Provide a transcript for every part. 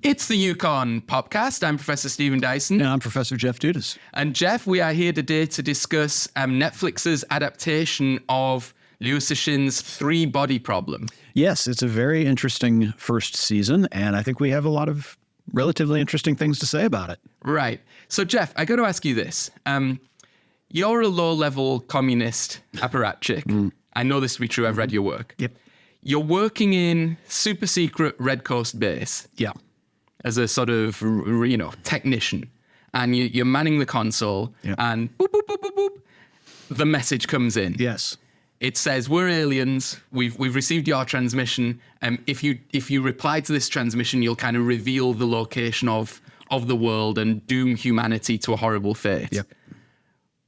It's the Yukon Popcast. I'm Professor Stephen Dyson. And I'm Professor Jeff Dudas. And Jeff, we are here today to discuss Netflix's adaptation of Liu Cixin's Three-Body Problem. Yes, it's a very interesting first season, and I think we have a lot of relatively interesting things to say about it. Right. So, Jeff, I got to ask you this. You're a low-level communist apparatchik. I know this to be true. I've read your work. Yep. You're working in super-secret Red Coast base. Yeah. As a sort of, technician. And you're manning the console, and boop, boop, boop, boop, boop, the message comes in. Yes. It says, we're aliens, we've received your transmission, if you reply to this transmission, you'll kind of reveal the location of the world and doom humanity to a horrible fate. Yep.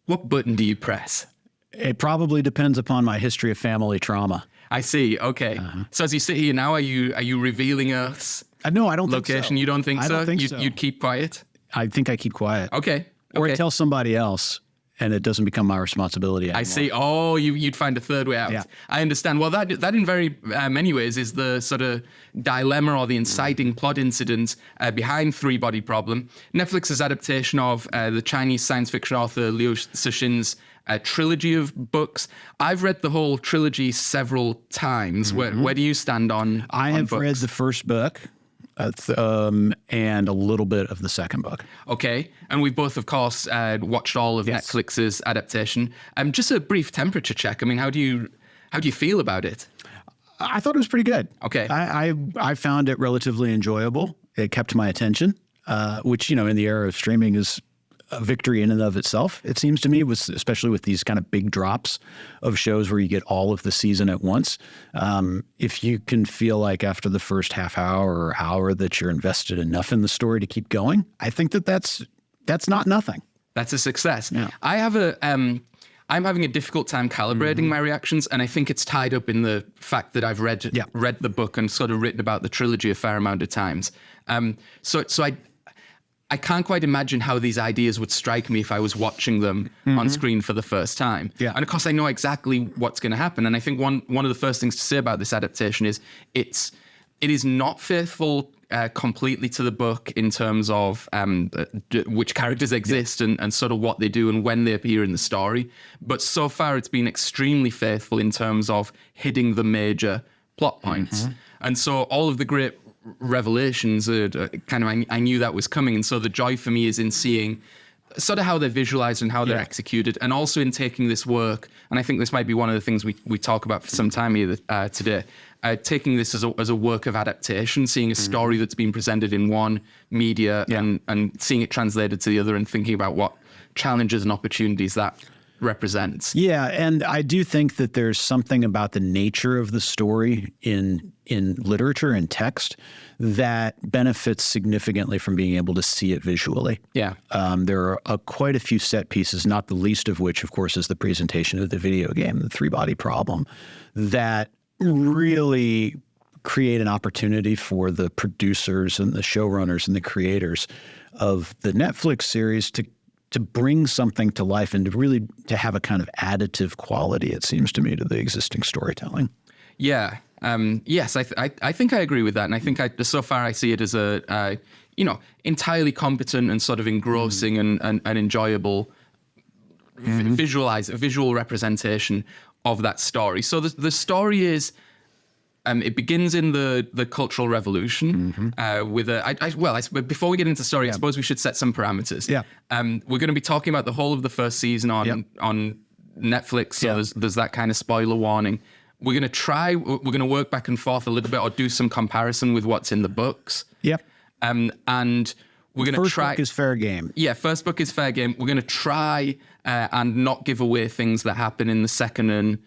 What button do you press? It probably depends upon my history of family trauma. I see, okay. So as you sit here now, are you revealing Earth's No, I don't location? think so. You don't think I so? don't think so. You'd keep quiet? I think I keep quiet. Okay. Or I tell somebody else, and it doesn't become my responsibility anymore. I see. Oh, you'd find a third way out. Yeah. I understand. Well, that in very many ways is the sort of dilemma or the inciting plot incident behind Three-Body Problem. Netflix's adaptation of the Chinese science fiction author Liu Cixin's trilogy of books. I've read the whole trilogy several times. Where do you stand on I have read the first book. And a little bit of the second book. Okay. And we've both, of course, watched all of Netflix's adaptation. Just a brief temperature check. I mean, how do you feel about it? I thought it was pretty good. Okay. I found it relatively enjoyable. It kept my attention, which, in the era of streaming is a victory in and of itself, it seems to me, especially with these kind of big drops of shows where you get all of the season at once. If you can feel like after the first half hour or hour that you're invested enough in the story to keep going, I think that's not nothing. That's a success. Yeah. I'm having a difficult time calibrating my reactions, and I think it's tied up in the fact that I've read the book and sort of written about the trilogy a fair amount of times. So I can't quite imagine how these ideas would strike me if I was watching them on screen for the first time. Yeah. And of course, I know exactly what's going to happen. And I think one of the first things to say about this adaptation is it is not faithful completely to the book in terms of which characters exist and sort of what they do and when they appear in the story. But so far, it's been extremely faithful in terms of hitting the major plot points. And so all of the great revelations, I knew that was coming. And so the joy for me is in seeing sort of how they're visualized and how they're executed, and also in taking this work. And I think this might be one of the things we talk about for some time here today, taking this as a work of adaptation, seeing a story that's been presented in one media and seeing it translated to the other and thinking about what challenges and opportunities that represents. Yeah, and I do think that there's something about the nature of the story in literature and text that benefits significantly from being able to see it visually. Yeah. There are quite a few set pieces, not the least of which, of course, is the presentation of the video game, the Three-Body Problem, that really create an opportunity for the producers and the showrunners and the creators of the Netflix series to bring something to life and to have a kind of additive quality, it seems to me, to the existing storytelling. Yeah. Yes, I think I agree with that. And I think so far I see it as a entirely competent and sort of engrossing and enjoyable visual representation of that story. So the story is, it begins in the Cultural Revolution with before we get into the story, I suppose we should set some parameters. Yeah. We're going to be talking about the whole of the first season on Netflix, so there's that kind of spoiler warning. We're going to work back and forth a little bit or do some comparison with what's in the books. Yep. And we're going to try. First book is fair game. Yeah, first book is fair game. We're going to try and not give away things that happen in the second and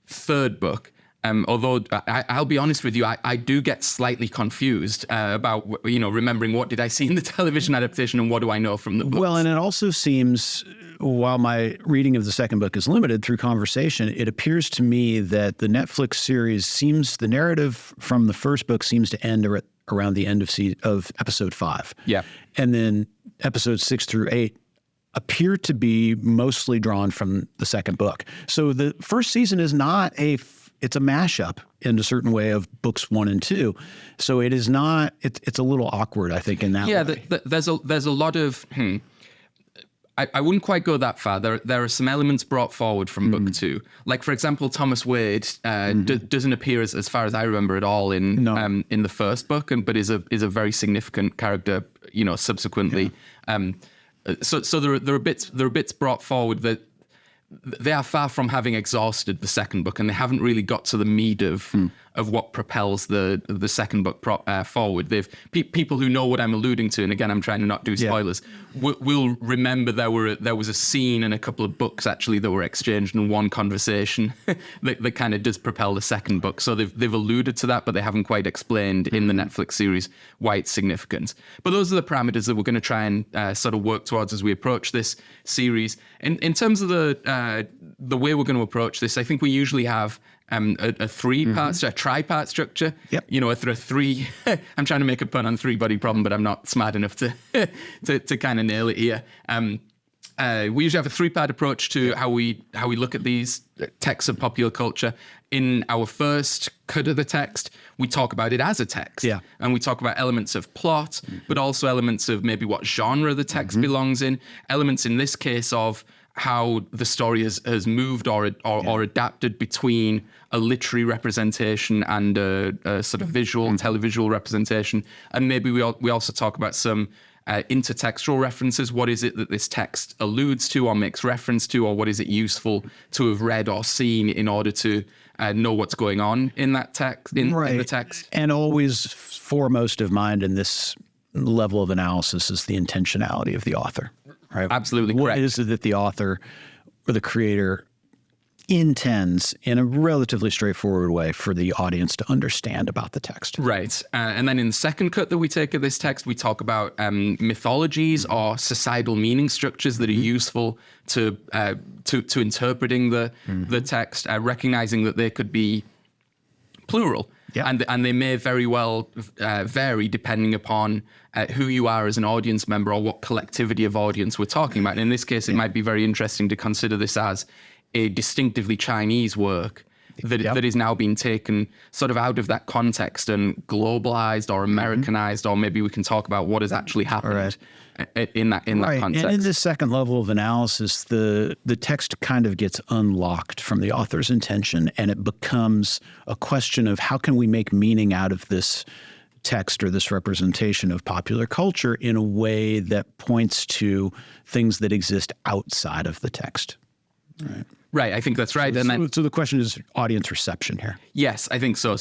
third book. Although I'll be honest with you, I do get slightly confused about, remembering what did I see in the television adaptation and what do I know from the books. Well, and it also seems, while my reading of the second book is limited through conversation, it appears to me that the Netflix series the narrative from the first book seems to end around the end of episode 5. Yeah. And then episodes 6 through 8 appear to be mostly drawn from the second book. So the first season is not it's a mashup in a certain way of books 1 and 2. So it is not. It's a little awkward, I think, in that way. There's a lot of. I wouldn't quite go that far. There are some elements brought forward from book 2. Like, for example, Thomas Wade doesn't appear, as far as I remember, at all in the first book, but is a very significant character, subsequently. Yeah. So there are bits brought forward that they are far from having exhausted the second book, and they haven't really got to the meat of what propels the second book forward. They've people who know what I'm alluding to, and again, I'm trying to not do spoilers. Will remember there was a scene in a couple of books actually that were exchanged in one conversation that kind of does propel the second book. So they've alluded to that, but they haven't quite explained in the Netflix series why it's significant. But those are the parameters that we're going to try and sort of work towards as we approach this series. In terms of the way we're going to approach this, I think we usually have a three-part, a tri-part structure. Yep. If there are three, I'm trying to make a pun on three-body problem, but I'm not smart enough to kind of nail it here. We usually have a three-part approach to how we look at these texts of popular culture. In our first cut of the text, we talk about it as a text. Yeah. And we talk about elements of plot, but also elements of maybe what genre the text belongs in, elements in this case of how the story has moved or adapted between a literary representation and a sort of visual and televisual representation. And maybe we also talk about some intertextual references. What is it that this text alludes to or makes reference to, or what is it useful to have read or seen in order to know what's going on in that text, in the text? And always foremost of mind in this level of analysis is the intentionality of the author. Right? Absolutely correct. What is it that the author or the creator intends in a relatively straightforward way for the audience to understand about the text? Right. And then in the second cut that we take of this text, we talk about mythologies or societal meaning structures that are useful to interpreting the text, recognizing that they could be plural. Yeah. And they may very well vary depending upon who you are as an audience member or what collectivity of audience we're talking about. And in this case, it might be very interesting to consider this as a distinctively Chinese work that is now being taken sort of out of that context and globalized or Americanized, or maybe we can talk about what has actually happened in that context. And in this second level of analysis, the text kind of gets unlocked from the author's intention, and it becomes a question of how can we make meaning out of this text or this representation of popular culture in a way that points to things that exist outside of the text. Right, I think that's right. So the question is audience reception here. Yes, I think so.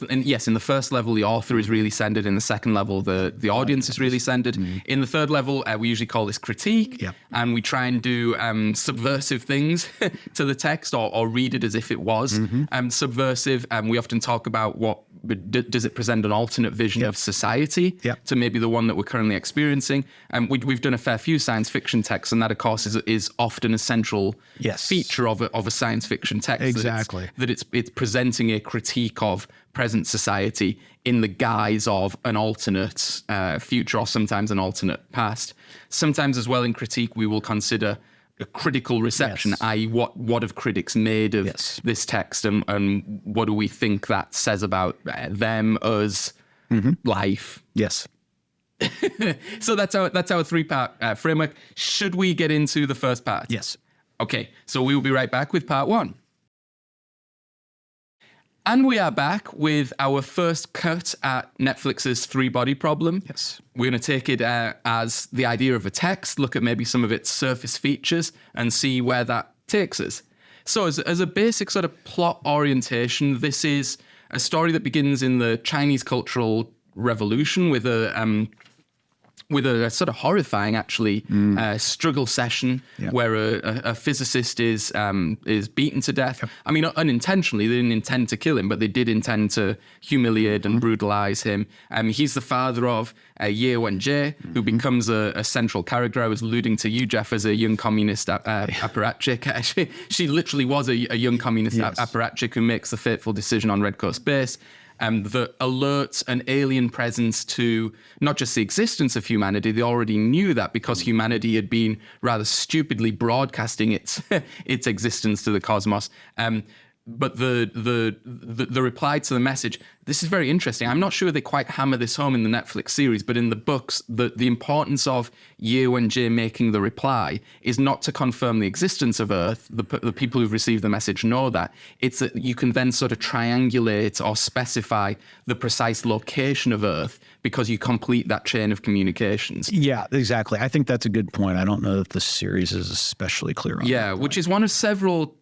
And yes, in the first level, the author is really centered. In the second level, the audience is really centered. In the third level, we usually call this critique, and we try and do subversive things to the text or read it as if it was subversive. We often talk about does it present an alternate vision of society to maybe the one that we're currently experiencing. We've done a fair few science fiction texts, and that, of course, is often a central feature of a science fiction text. Exactly. That it's presenting a critique of present society in the guise of an alternate future or sometimes an alternate past. Sometimes as well in critique we will consider a critical reception, i.e. what have critics made of this text and what do we think that says about them, us, life. Yes. So that's our three-part framework. Should we get into the first part? Yes. Okay, so we will be right back with part one. And we are back with our first cut at Netflix's three-body problem. Yes. We're going to take it as the idea of a text, look at maybe some of its surface features, and see where that takes us. So as a basic sort of plot orientation, this is a story that begins in the Chinese Cultural Revolution with a sort of horrifying, actually, struggle session where a physicist is beaten to death. I mean, unintentionally, they didn't intend to kill him, but they did intend to humiliate and brutalize him. He's the father of Ye Wenjie, who becomes a central character. I was alluding to you, Jeff, as a young communist apparatchik. She literally was a young communist apparatchik who makes the fateful decision on Red Coast Base. That alerts an alien presence to not just the existence of humanity, they already knew that because humanity had been rather stupidly broadcasting its existence to the cosmos. the reply to the message, this is very interesting. I'm not sure they quite hammer this home in the Netflix series, but in the books, the importance of Ye-Wen-Jie making the reply is not to confirm the existence of Earth. The people who've received the message know that. It's that you can then sort of triangulate or specify the precise location of Earth because you complete that chain of communications. Yeah, exactly. I think that's a good point. I don't know that the series is especially clear on that point. Which is one of several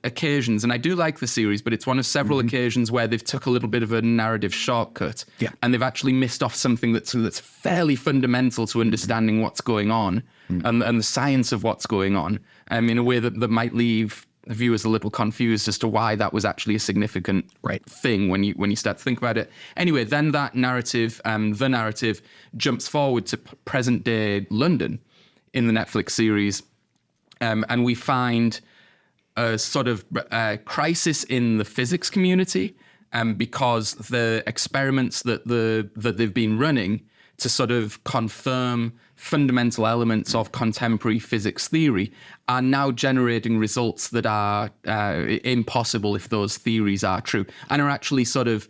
occasions, and I do like the series, but it's one of several occasions where they've took a little bit of a narrative shortcut, and they've actually missed off something that's fairly fundamental to understanding what's going on and the science of what's going on, in a way that might leave viewers a little confused as to why that was actually a significant thing when you start to think about it. Anyway, then that narrative, the narrative, jumps forward to present day London in the Netflix series, and we find a sort of crisis in the physics community, because the experiments that they've been running to sort of confirm fundamental elements of contemporary physics theory are now generating results that are impossible if those theories are true, and are actually sort of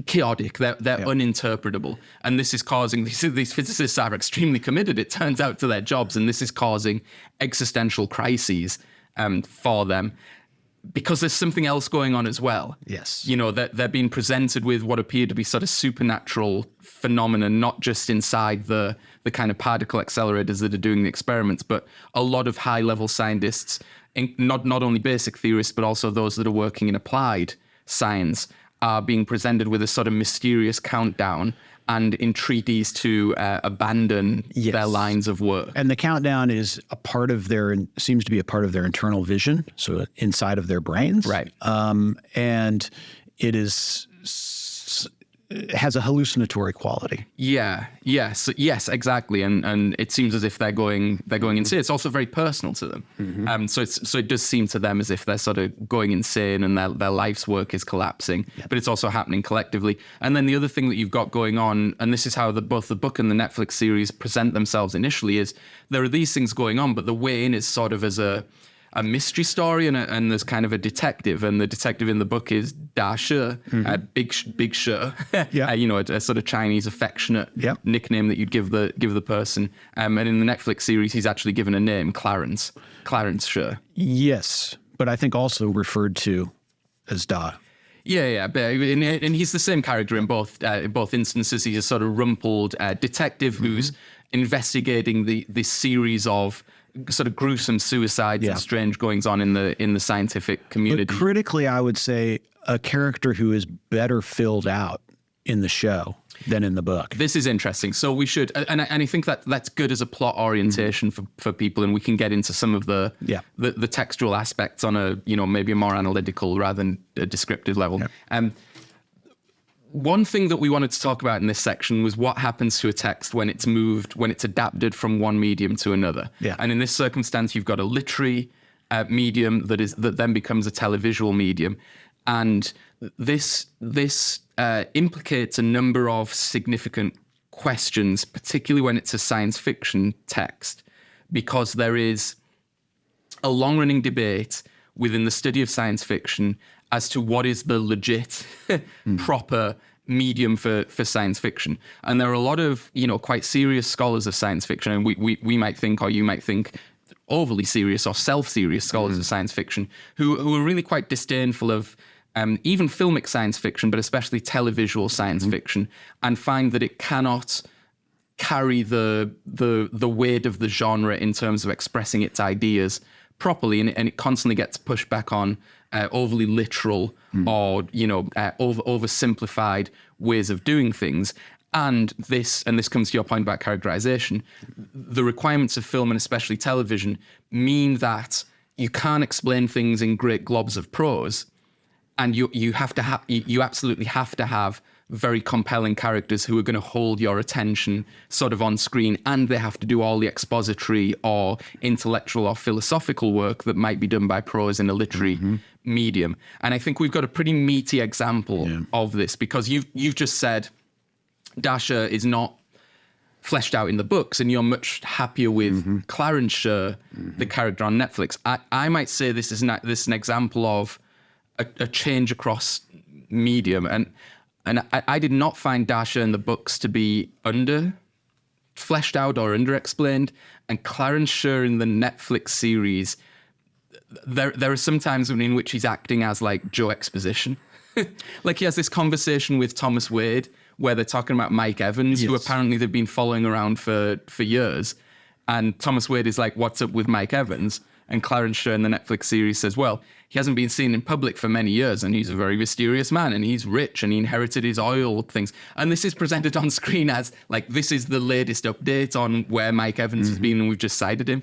chaotic. They're uninterpretable, and this is causing these physicists are extremely committed, it turns out, to their jobs, and this is causing existential crises for them, because there's something else going on as well. Yes. They're being presented with what appear to be sort of supernatural phenomena, not just inside the kind of particle accelerators that are doing the experiments, but a lot of high-level scientists, not only basic theorists, but also those that are working in applied science, are being presented with a sort of mysterious countdown and entreaties to abandon their lines of work. And the countdown is seems to be a part of their internal vision, so inside of their brains. Right. And it has a hallucinatory quality. Yes, exactly. And it seems as if they're going insane. It's also very personal to them. So it does seem to them as if they're sort of going insane and their life's work is collapsing. But it's also happening collectively. And then the other thing that you've got going on, and this is how both the book and the Netflix series present themselves initially, is there are these things going on, but the way in is sort of as a mystery story, and there's kind of a detective, and the detective in the book is Da Shi, Big Shi, a sort of Chinese affectionate nickname that you'd give the person. And in the Netflix series, he's actually given a name, Clarence Shi. Yes, but I think also referred to as Da. Yeah, and he's the same character in both instances. He's a sort of rumpled detective who's investigating the series of sort of gruesome suicides and strange goings on in the scientific community. But critically, I would say a character who is better filled out in the show than in the book. This is interesting. So we should, and I think that's good as a plot orientation for people, and we can get into some of the textual aspects on a maybe a more analytical rather than a descriptive level. One thing that we wanted to talk about in this section was what happens to a text when it's adapted from one medium to another. And in this circumstance, you've got a literary medium that then becomes a televisual medium. And this implicates a number of significant questions, particularly when it's a science fiction text, because there is a long-running debate within the study of science fiction as to what is the legit, proper medium for science fiction. And there are a lot of, quite serious scholars of science fiction, and we might think, or you might think, overly serious or self-serious scholars of science fiction, who are really quite disdainful of even filmic science fiction, but especially televisual science fiction, and find that it cannot carry the weight of the genre in terms of expressing its ideas properly, and it constantly gets pushed back on overly literal or oversimplified ways of doing things. And this comes to your point about characterization. The requirements of film, and especially television, mean that you can't explain things in great globs of prose, and you absolutely have to have very compelling characters who are going to hold your attention sort of on screen, and they have to do all the expository or intellectual or philosophical work that might be done by prose in a literary medium. And I think we've got a pretty meaty example of this, because you've just said Dasha is not fleshed out in the books, and you're much happier with Clarence Shi, the character on Netflix. I might say this is an example of a change across medium. And I did not find Dasha in the books to be fleshed out or under-explained. And Clarence Sher in the Netflix series, there are some times in which he's acting as like Joe Exposition. Like he has this conversation with Thomas Wade where they're talking about Mike Evans, who apparently they've been following around for years. And Thomas Wade is like, what's up with Mike Evans? And Clarence Sher in the Netflix series says, well, he hasn't been seen in public for many years, and he's a very mysterious man, and he's rich, and he inherited his oil things. And this is presented on screen as, like, this is the latest update on where Mike Evans has been, and we've just cited him.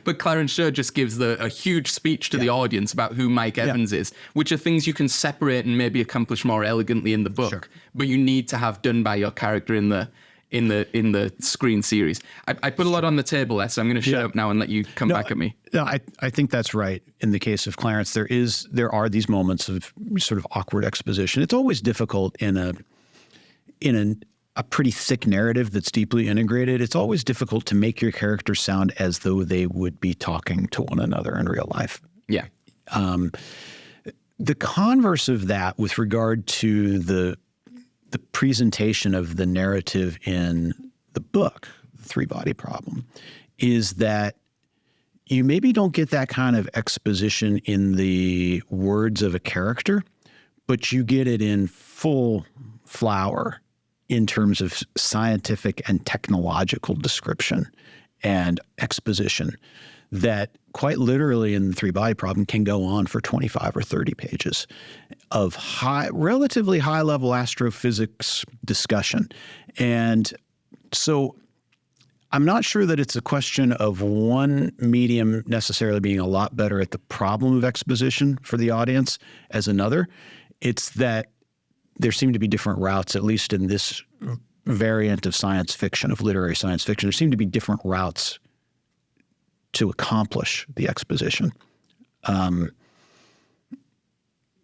But Clarence Sher just gives a huge speech to the audience about who Mike Evans is, which are things you can separate and maybe accomplish more elegantly in the book, but you need to have done by your character in the screen series. I put a lot on the table there, so I'm going to shut up now and let you come back at me. No, I think that's right. In the case of Clarence, there are these moments of sort of awkward exposition. It's always difficult in a pretty thick narrative that's deeply integrated. It's always difficult to make your characters sound as though they would be talking to one another in real life. Yeah. The converse of that with regard to the presentation of the narrative in the book, The Three-Body Problem, is that you maybe don't get that kind of exposition in the words of a character, but you get it in full flower in terms of scientific and technological description and exposition that quite literally in The Three-Body Problem can go on for 25 or 30 pages of relatively high-level astrophysics discussion. And so I'm not sure that it's a question of one medium necessarily being a lot better at the problem of exposition for the audience as another. It's that there seem to be different routes, at least in this variant of science fiction, of literary science fiction. There seem to be different routes to accomplish the exposition.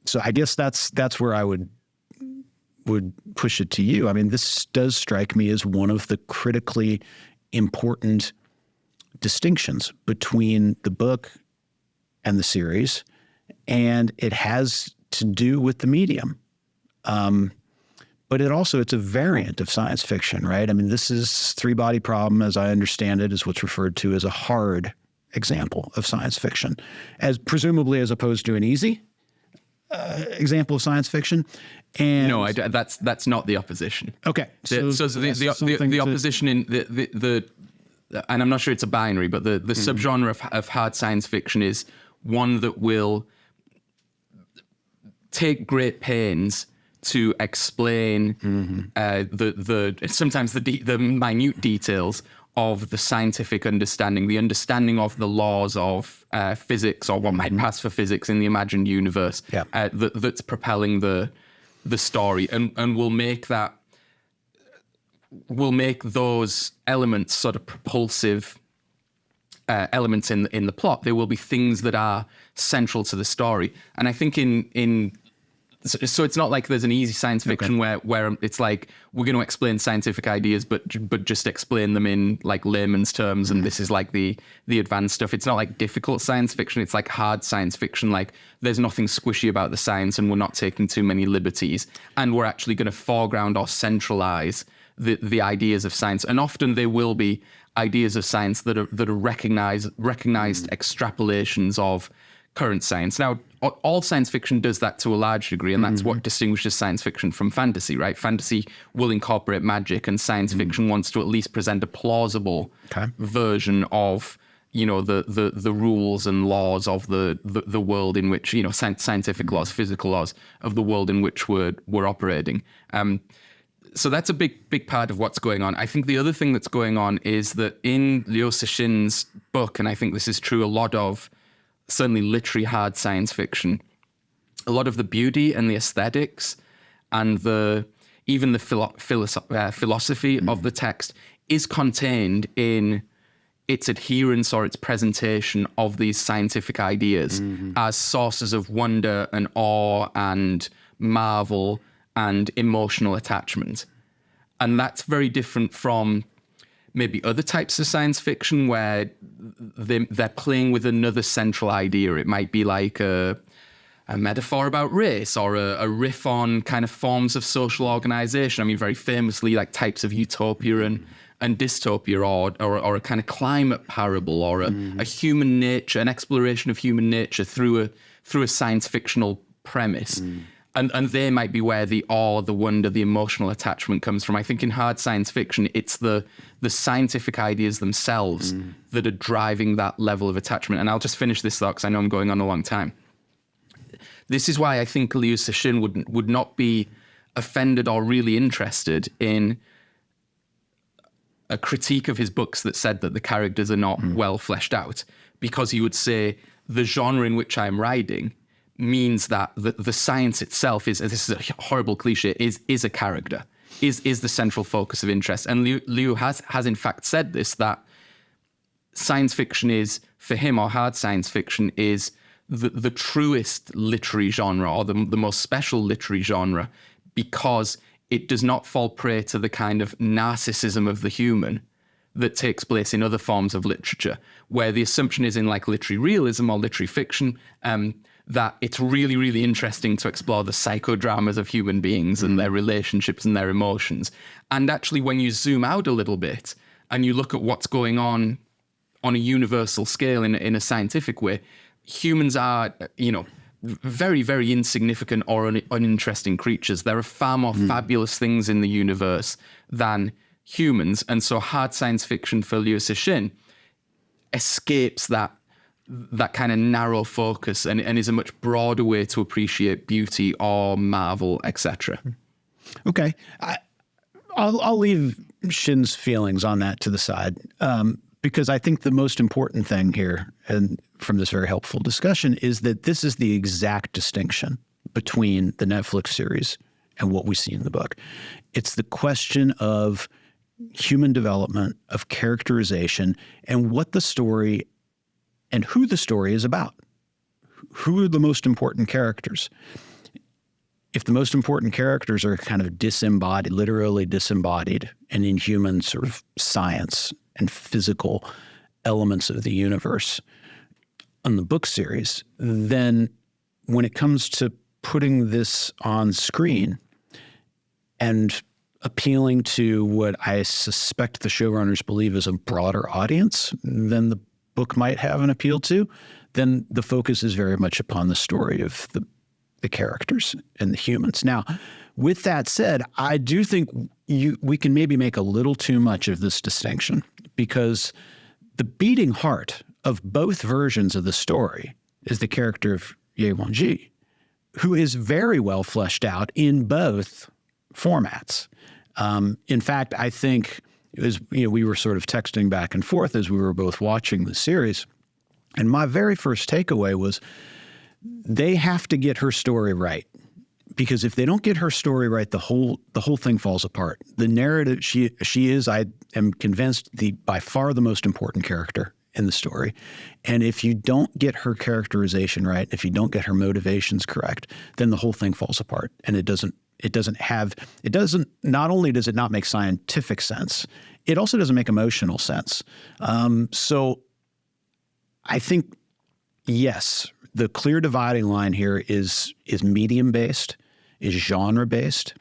So I guess that's where I would push it to you. I mean, this does strike me as one of the critically important distinctions between the book and the series, and it has to do with the medium. But it's a variant of science fiction, right? I mean, this is Three-Body Problem, as I understand it, is what's referred to as a hard example of science fiction, as presumably as opposed to an easy example of science fiction. And no, that's not the opposition. Okay, the opposition in the and I'm not sure it's a binary, but the subgenre of hard science fiction is one that will take great pains to explain sometimes the minute details of the scientific understanding, the understanding of the laws of physics, or what might pass for physics in the imagined universe, that's propelling the story, and will make those elements sort of propulsive elements in the plot. There will be things that are central to the story, and I think so it's not like there's an easy science fiction where it's like we're going to explain scientific ideas, but just explain them in like layman's terms, and this is like the advanced stuff. It's not like difficult science fiction. It's like hard science fiction. Like there's nothing squishy about the science, and we're not taking too many liberties, and we're actually going to foreground or centralize the ideas of science. And often there will be ideas of science that are recognized extrapolations of current science. Now, all science fiction does that to a large degree, and that's what distinguishes science fiction from fantasy, right? Fantasy will incorporate magic, and science fiction wants to at least present a plausible version of, the rules and laws of the world in which, scientific laws, physical laws of the world in which we're operating. So that's a big part of what's going on. I think the other thing that's going on is that in Liu Cixin's book, and I think this is true a lot of certainly literary hard science fiction, a lot of the beauty and the aesthetics and even the philosophy of the text is contained in its adherence or its presentation of these scientific ideas as sources of wonder and awe and marvel and emotional attachment. And that's very different from maybe other types of science fiction where they're playing with another central idea. It might be like metaphor about race or a riff on kind of forms of social organization. I mean, very famously, like types of utopia and dystopia, or a kind of climate parable, or a human nature, an exploration of human nature through a science fictional premise. And they might be where the awe, the wonder, the emotional attachment comes from. I think in hard science fiction, it's the scientific ideas themselves that are driving that level of attachment. And I'll just finish this thought because I know I'm going on a long time. This is why I think Liu Cixin would not be offended or really interested in a critique of his books that said that the characters are not well fleshed out, because he would say the genre in which I'm writing means that the science itself is, this is a horrible cliche, is a character, is the central focus of interest. And Liu has in fact said this, that science fiction is, for him, or hard science fiction is the truest literary genre, or the most special literary genre, because it does not fall prey to the kind of narcissism of the human that takes place in other forms of literature, where the assumption is in like literary realism or literary fiction, that it's really, really interesting to explore the psychodramas of human beings and their relationships and their emotions. And actually, when you zoom out a little bit and you look at what's going on a universal scale in a scientific way, humans are, very, very insignificant or uninteresting creatures. There are far more fabulous things in the universe than humans. And so hard science fiction for Liu Cixin escapes that kind of narrow focus and is a much broader way to appreciate beauty or marvel, etc. Okay. I'll leave Shin's feelings on that to the side, because I think the most important thing here, and from this very helpful discussion, is that this is the exact distinction between the Netflix series and what we see in the book. It's the question of human development, of characterization, and what the story and who the story is about. Who are the most important characters? If the most important characters are kind of disembodied, literally disembodied, and inhuman sort of science and physical elements of the universe on the book series, then when it comes to putting this on screen and appealing to what I suspect the showrunners believe is a broader audience than the book might have an appeal to, then the focus is very much upon the story of the characters and the humans. Now, with that said, I do think we can maybe make a little too much of this distinction, because the beating heart of both versions of the story is the character of Ye Wenji, who is very well fleshed out in both formats. In fact, I think we were sort of texting back and forth as we were both watching the series, and my very first takeaway was they have to get her story right, because if they don't get her story right, the whole thing falls apart. The narrative, she is, I am convinced, by far the most important character in the story. And if you don't get her characterization right, if you don't get her motivations correct, then the whole thing falls apart. And not only does it not make scientific sense, it also doesn't make emotional sense. So I think, yes, the clear dividing line here is medium-based, is genre-based.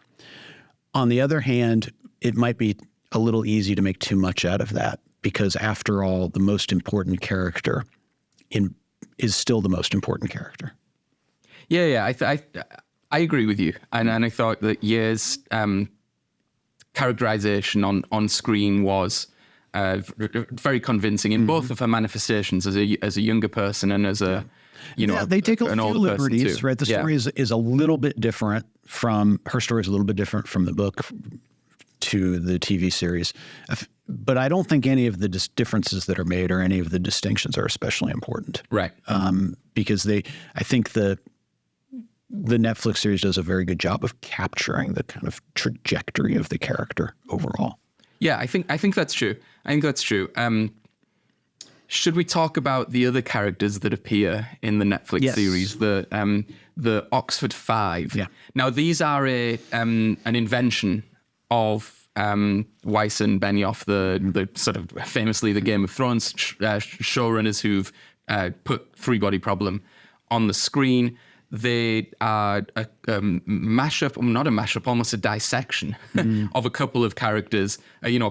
On the other hand, it might be a little easy to make too much out of that, because after all, the most important character is still the most important character. Yeah. I agree with you, and I thought that Ye's characterization on screen was very convincing in both of her manifestations as a younger person and as a they take a few liberties, right? The story is a little bit different her story is a little bit different from the book to the TV series, but I don't think any of the differences that are made or any of the distinctions are especially important, right? Because I think the Netflix series does a very good job of capturing the kind of trajectory of the character overall. Yeah, I think that's true. Should we talk about the other characters that appear in the Netflix series, the Oxford Five? Yeah. Now, these are an invention of Weiss and Benioff, the sort of famously the Game of Thrones showrunners who've put Three Body Problem on the screen. they are a mashup, not a mashup, almost a dissection of a couple of characters,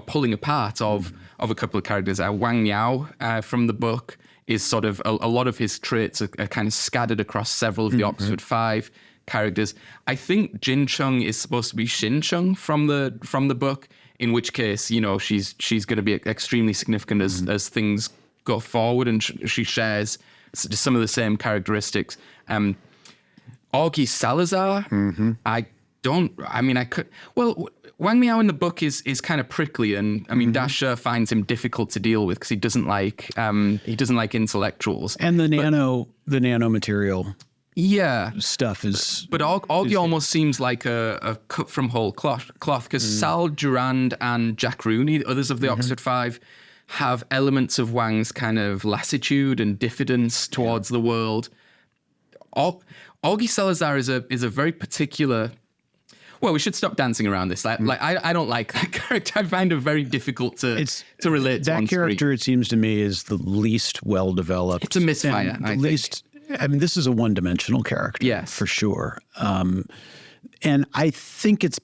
pulling apart of a couple of characters. Wang Miao from the book is sort of, a lot of his traits are kind of scattered across several of the Oxford Five characters. I think Jin Chung is supposed to be Xin Chung from the book, in which case, she's going to be extremely significant as things go forward, and she shares some of the same characteristics. Augie Salazar, Wang Miao in the book is kind of prickly, and I mean, Dasha finds him difficult to deal with because he doesn't like intellectuals. And the nanomaterial stuff is... But Augie almost seems like a cut from whole cloth, because Sal Durand and Jack Rooney, others of the Oxford Five, have elements of Wang's kind of lassitude and diffidence towards the world. Augie Salazar is a very particular... Well, we should stop dancing around this. I don't like that character. I find him very difficult to relate to. That character, it seems to me, is the least well developed. It's a misfire. I mean, this is a one-dimensional character, yes, for sure. And I think it's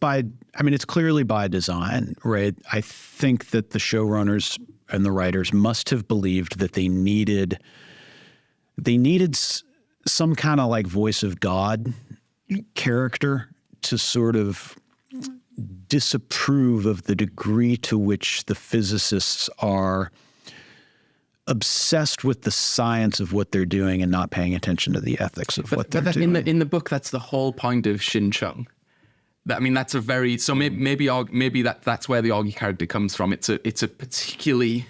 clearly by design, right? I think that the showrunners and the writers must have believed that they needed some kind of like voice of God character to sort of disapprove of the degree to which the physicists are obsessed with the science of what they're doing and not paying attention to the ethics of what they're doing. In the book, that's the whole point of Xin Chung. That's a very... So maybe that's where the Augie character comes from. It's a particularly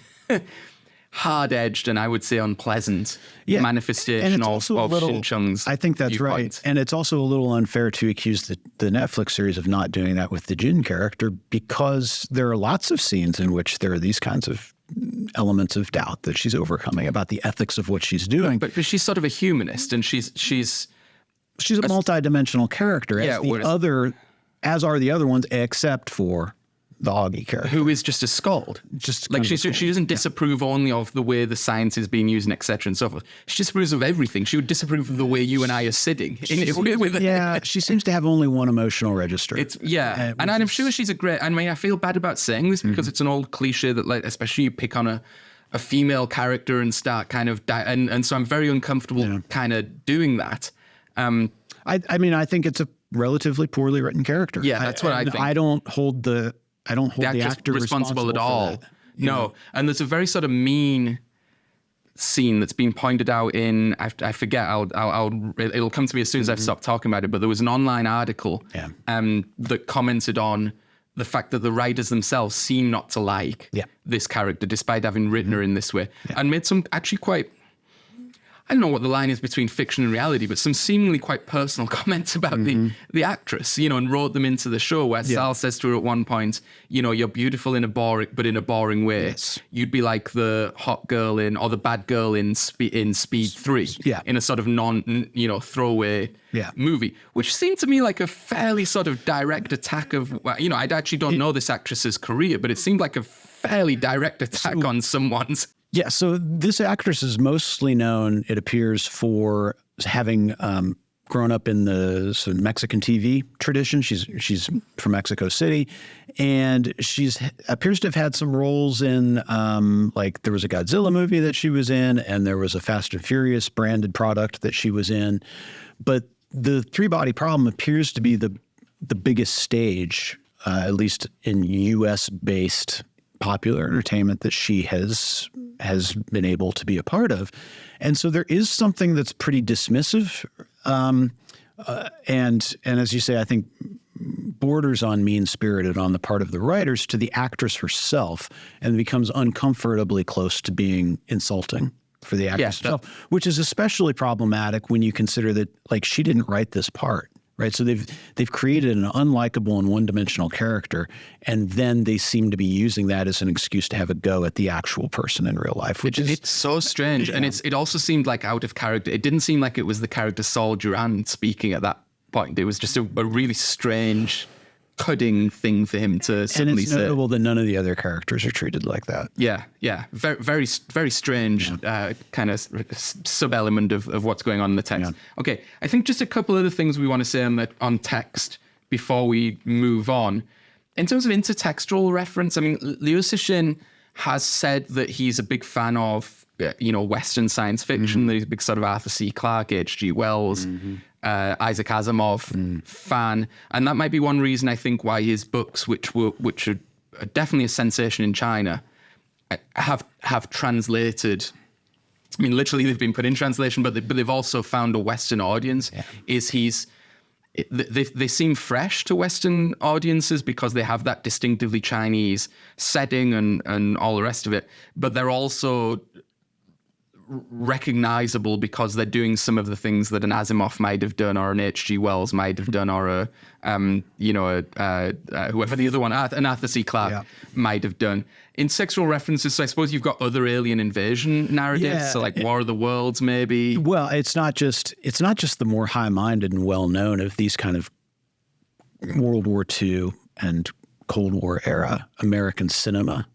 hard-edged and I would say unpleasant manifestation of Xin Chung's I think that's viewpoint. right. And it's also a little unfair to accuse the Netflix series of not doing that with the Jin character, because there are lots of scenes in which there are these kinds of elements of doubt that she's overcoming about the ethics of what she's doing. But she's sort of a humanist, and she's a multidimensional character, as are the other ones, except for the Augie character, who is just a scold. She doesn't disapprove only of the way the science is being used and etc. and so forth. She disapproves of everything. She would disapprove of the way you and I are sitting. She seems to have only one emotional register. And I'm sure she's a great... I mean, I feel bad about saying this because it's an old cliche that, like, especially you pick on a female character and start kind of... and so I'm very uncomfortable kind of doing that. I think it's a relatively poorly written character. Yeah, that's what I think. I don't hold the actor responsible at all. No. And there's a very sort of mean scene that's been pointed out in, I forget, it'll come to me as soon as I've stopped talking about it, but there was an online article that commented on the fact that the writers themselves seem not to like this character, despite having written her in this way, and made some actually quite... I don't know what the line is between fiction and reality, but some seemingly quite personal comments about the actress, and wrote them into the show, where Sal says to her at one point, you're beautiful in a boring way. Yes. You'd be like the hot girl or the bad girl in Speed 3, in a sort of throwaway movie, which seemed to me like a fairly sort of direct attack of, I actually don't know this actress's career, but it seemed like a fairly direct attack on someone's. Yeah, so this actress is mostly known, it appears, for having grown up in the sort of Mexican TV tradition. She's from Mexico City, and appears to have had some roles in, there was a Godzilla movie that she was in, and there was a Fast and Furious branded product that she was in. But the Three-Body Problem appears to be the biggest stage, at least in U.S.-based popular entertainment, that she has been able to be a part of. And so there is something that's pretty dismissive and as you say, I think borders on mean-spirited on the part of the writers to the actress herself, and becomes uncomfortably close to being insulting for the actress herself, which is especially problematic when you consider that, like, she didn't write this part. Right, so they've created an unlikable and one-dimensional character, and then they seem to be using that as an excuse to have a go at the actual person in real life, which is... It's so strange, and it also seemed like out of character. It didn't seem like it was the character Saul Durand speaking at that point. It was just a really strange cutting thing for him to And suddenly it's say. notable that none of the other characters are treated like that. Yeah, very, very strange kind of sub-element of what's going on in the text. Yeah. Okay, I think just a couple other things we want to say on text before we move on. In terms of intertextual reference, I mean, Liu Cixin has said that he's a big fan of, Western science fiction. That he's a big sort of Arthur C. Clarke, H.G. Wells, Isaac Asimov fan, and that might be one reason I think why his books, which are definitely a sensation in China, have translated. I mean, literally they've been put in translation, but they've also found a Western audience. Yeah. They seem fresh to Western audiences because they have that distinctively Chinese setting and all the rest of it. But they're also recognizable because they're doing some of the things that an Asimov might have done, or an H.G. Wells might have done, or whoever the other one, an Arthur C. Clarke might have done. In sexual references, so I suppose you've got other alien invasion narratives, so like War of the Worlds, maybe. Well, it's not just the more high-minded and well-known of these kind of World War II and Cold War era American cinema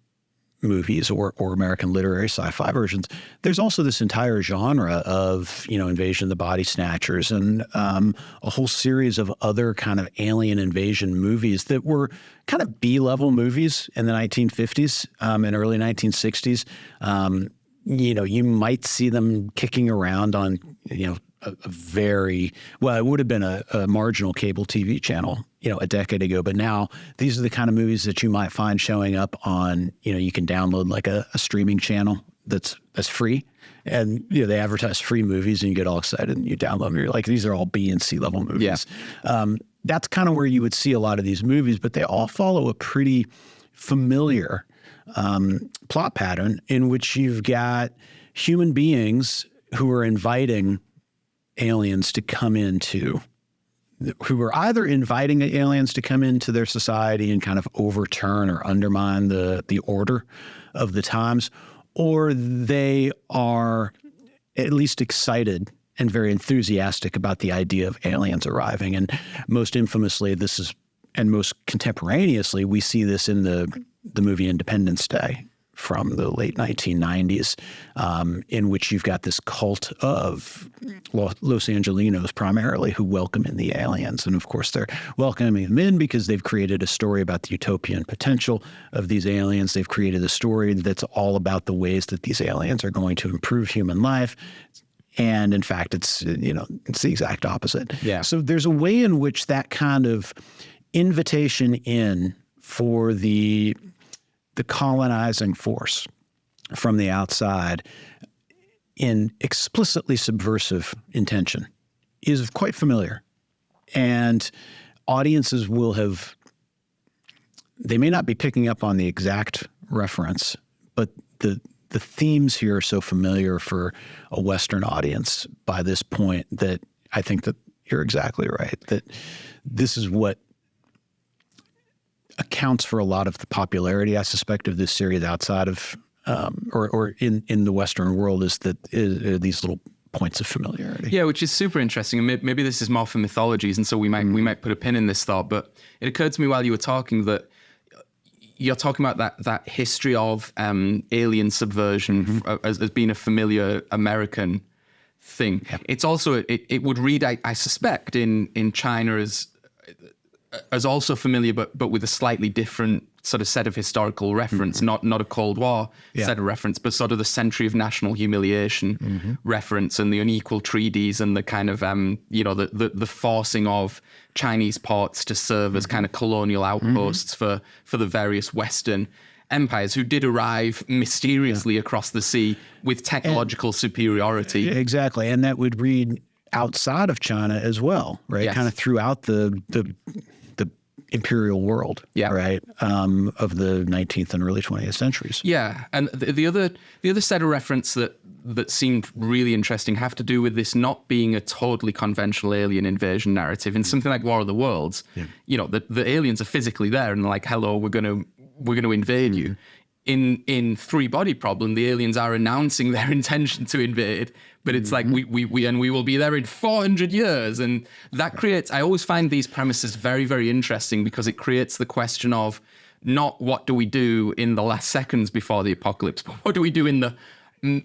movies or American literary sci-fi versions. There's also this entire genre of, Invasion of the Body Snatchers and a whole series of other kind of alien invasion movies that were kind of B-level movies in the 1950s and early 1960s. You might see them kicking around on, a very, well, it would have been a marginal cable TV channel, a decade ago. But now these are the kind of movies that you might find showing up on, you can download like a streaming channel that's free. And, they advertise free movies and you get all excited and you download them. You're like, these are all B and C level movies. Yeah. That's kind of where you would see a lot of these movies, but they all follow a pretty familiar plot pattern in which you've got human beings who are inviting aliens to come into, who are either inviting aliens to come into their society and kind of overturn or undermine the order of the times, or they are at least excited and very enthusiastic about the idea of aliens arriving. And most infamously, and most contemporaneously, we see this in the movie Independence Day from the late 1990s, in which you've got this cult of Los Angelinos primarily who welcome in the aliens. And of course, they're welcoming them in because they've created a story about the utopian potential of these aliens. They've created a story that's all about the ways that these aliens are going to improve human life. And in fact, it's the exact opposite. Yeah. So there's a way in which that kind of invitation in for the colonizing force from the outside in explicitly subversive intention is quite familiar. And audiences they may not be picking up on the exact reference, but the themes here are so familiar for a Western audience by this point that I think that you're exactly right, that this is what accounts for a lot of the popularity, I suspect, of this series outside of or in the Western world is these little points of familiarity. Yeah, which is super interesting. And maybe this is more for mythologies, and so we might put a pin in this thought. But it occurred to me while you were talking that you're talking about that history of alien subversion as being a familiar American thing. Yeah. It's also it would read, I suspect, in China as also familiar, but with a slightly different sort of set of historical reference, not a Cold War set of reference, but sort of the century of national humiliation reference and the unequal treaties and the kind of the forcing of Chinese ports to serve as kind of colonial outposts for the various Western empires who did arrive mysteriously across the sea with technological superiority. Exactly, and that would read outside of China as well, right? Yes. Kind of throughout the imperial world, right, of the 19th and early 20th centuries. Yeah, and the other set of reference that seemed really interesting have to do with this not being a totally conventional alien invasion narrative. In something like War of the Worlds, the aliens are physically there and they're like, hello, we're going to invade you. in Three Body Problem, the aliens are announcing their intention to invade, but it's like we will be there in 400 years, and that creates. I always find these premises very, very interesting because it creates the question of not what do we do in the last seconds before the apocalypse, but what do we do in the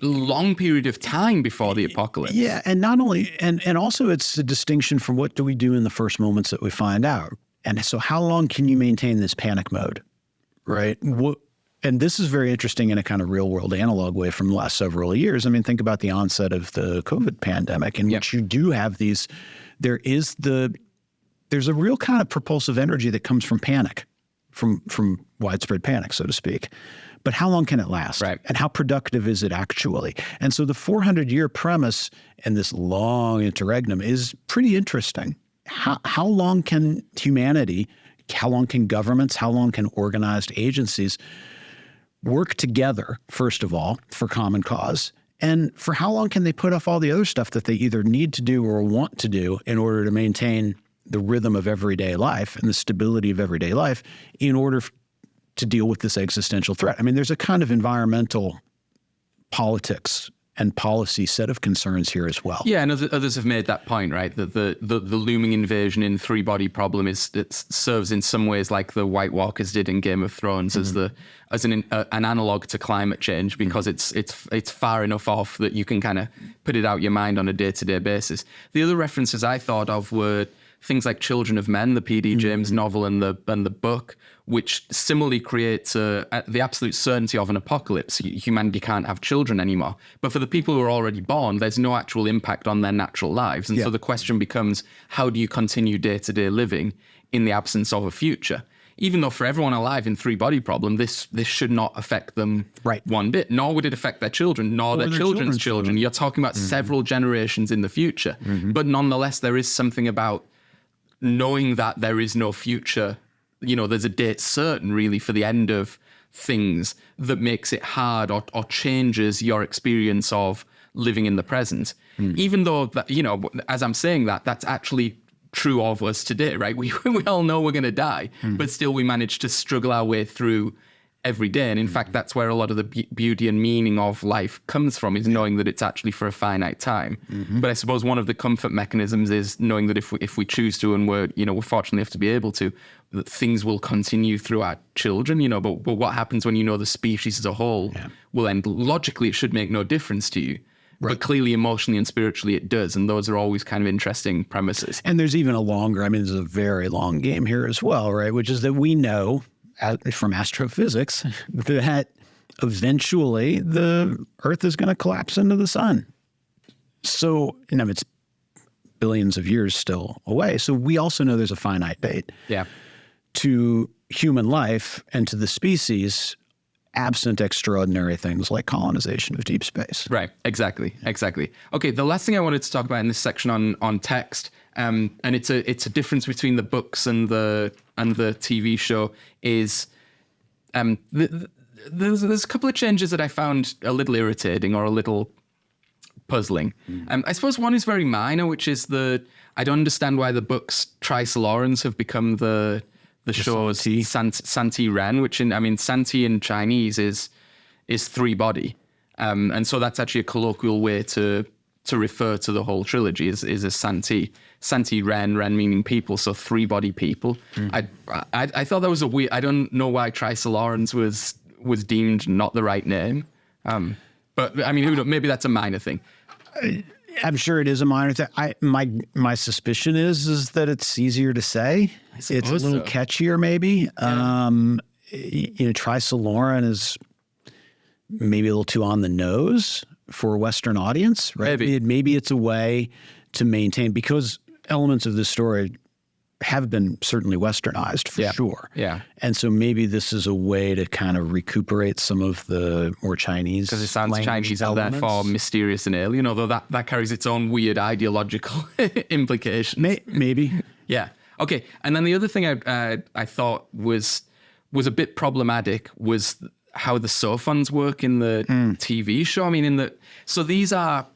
long period of time before the apocalypse. Yeah, and not only and also it's a distinction from what do we do in the first moments that we find out. And so how long can you maintain this panic mode, right? And this is very interesting in a kind of real world analog way from the last several years. I mean, think about the onset of the COVID pandemic in which you do have these, there's a real kind of propulsive energy that comes from panic, from widespread panic, so to speak. But how long can it last? Right. And how productive is it actually? And so the 400-year premise and this long interregnum is pretty interesting. How long can humanity, how long can governments, how long can organized agencies work together, first of all, for common cause? And for how long can they put off all the other stuff that they either need to do or want to do in order to maintain the rhythm of everyday life and the stability of everyday life in order to deal with this existential threat? I mean, there's a kind of environmental politics and policy set of concerns here as well. Yeah, and others have made that point, right? That the looming invasion in Three Body Problem it serves in some ways like the White Walkers did in Game of Thrones as an analog to climate change, because it's far enough off that you can kind of put it out your mind on a day-to-day basis. The other references I thought of were things like Children of Men, the P.D. James novel, and the book, which similarly creates the absolute certainty of an apocalypse. Humanity can't have children anymore. But for the people who are already born, there's no actual impact on their natural lives. And so the question becomes, how do you continue day-to-day living in the absence of a future? Even though for everyone alive in Three Body Problem, this should not affect them one bit, nor would it affect their children, nor their children's children. You're talking about several generations in the future. But nonetheless, there is something about knowing that there is no future. You know, there's a date certain really for the end of things that makes it hard or changes your experience of living in the present. Even though, that, you know, as I'm saying that, that's actually true of us today, right? We all know we're going to die, but still we manage to struggle our way through every day. And in fact, that's where a lot of the beauty and meaning of life comes from, is knowing that it's actually for a finite time. But I suppose one of the comfort mechanisms is knowing that if we choose to, and we're fortunately have to be able to, that things will continue through our children, you know, but what happens when you know the species as a whole will end? Logically, it should make no difference to you. Right. But clearly, emotionally and spiritually, it does. And those are always kind of interesting premises. And there's even there's a very long game here as well, right? Which is that we know from astrophysics that eventually the Earth is going to collapse into the sun. So, you know, it's billions of years still away. So we also know there's a finite date to human life and to the species, absent extraordinary things like colonization of deep space. Right, exactly. Okay, the last thing I wanted to talk about in this section on text, and it's a difference between the books and the TV show, is there's a couple of changes that I found a little irritating or a little puzzling. I suppose one is very minor, which is I don't understand why the books Trisolorans have become the show's Santi Ren, which Santi in Chinese is three body. And so that's actually a colloquial way to refer to the whole trilogy is a Santi Ren meaning people, so three body people. I thought that was a weird, I don't know why Trisolorans was deemed not the right name. But I mean, who knows, maybe that's a minor thing. I'm sure it is a minor thing. My suspicion is that it's easier to say. It's a little catchier, maybe. Yeah. Trisoloran is maybe a little too on the nose for a Western audience, right? Maybe it's a way to maintain, because elements of this story have been certainly Westernized for sure. Yeah. And so maybe this is a way to kind of recuperate some of the more Chinese, because it sounds Chinese and therefore mysterious and alien, although that carries its own weird ideological implications. Maybe. Yeah. Okay. And then the other thing I thought was a bit problematic was how the sophons work in the TV show. I mean, so these are,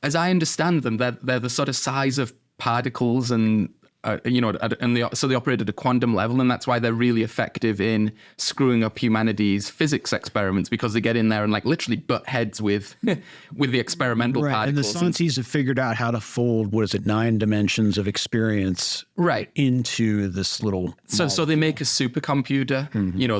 as I understand them, they're the sort of size of particles and so they operate at a quantum level, and that's why they're really effective in screwing up humanity's physics experiments, because they get in there and like literally butt heads with with the experimental particles. And the scientists have figured out how to fold 9 dimensions of experience into this little. So they make a supercomputer,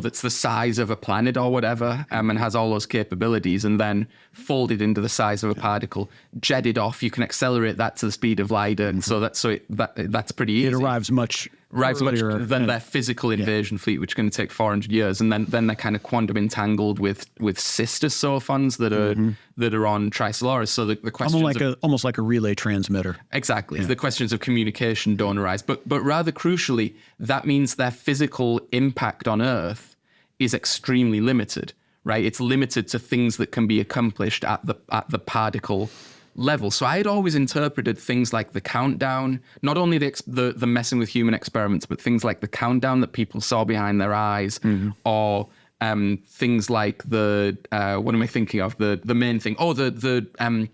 that's the size of a planet or whatever, and has all those capabilities, and then fold it into the size of a particle, jet it off. You can accelerate that to the speed of light, and that's pretty easy. It arrives much earlier than their physical invasion fleet, which is going to take 400 years, and then they're kind of quantum entangled with sister sophons that are on Trisolaris. So the questions almost like a relay transmitter. Exactly. The questions of communication don't arise, but rather crucially, that means their physical impact on Earth is extremely limited. Right? It's limited to things that can be accomplished at the particle level. So I had always interpreted things like the countdown, not only the messing with human experiments, but things like the countdown that people saw behind their eyes, or things like the what am I thinking of? The main thing. Oh, the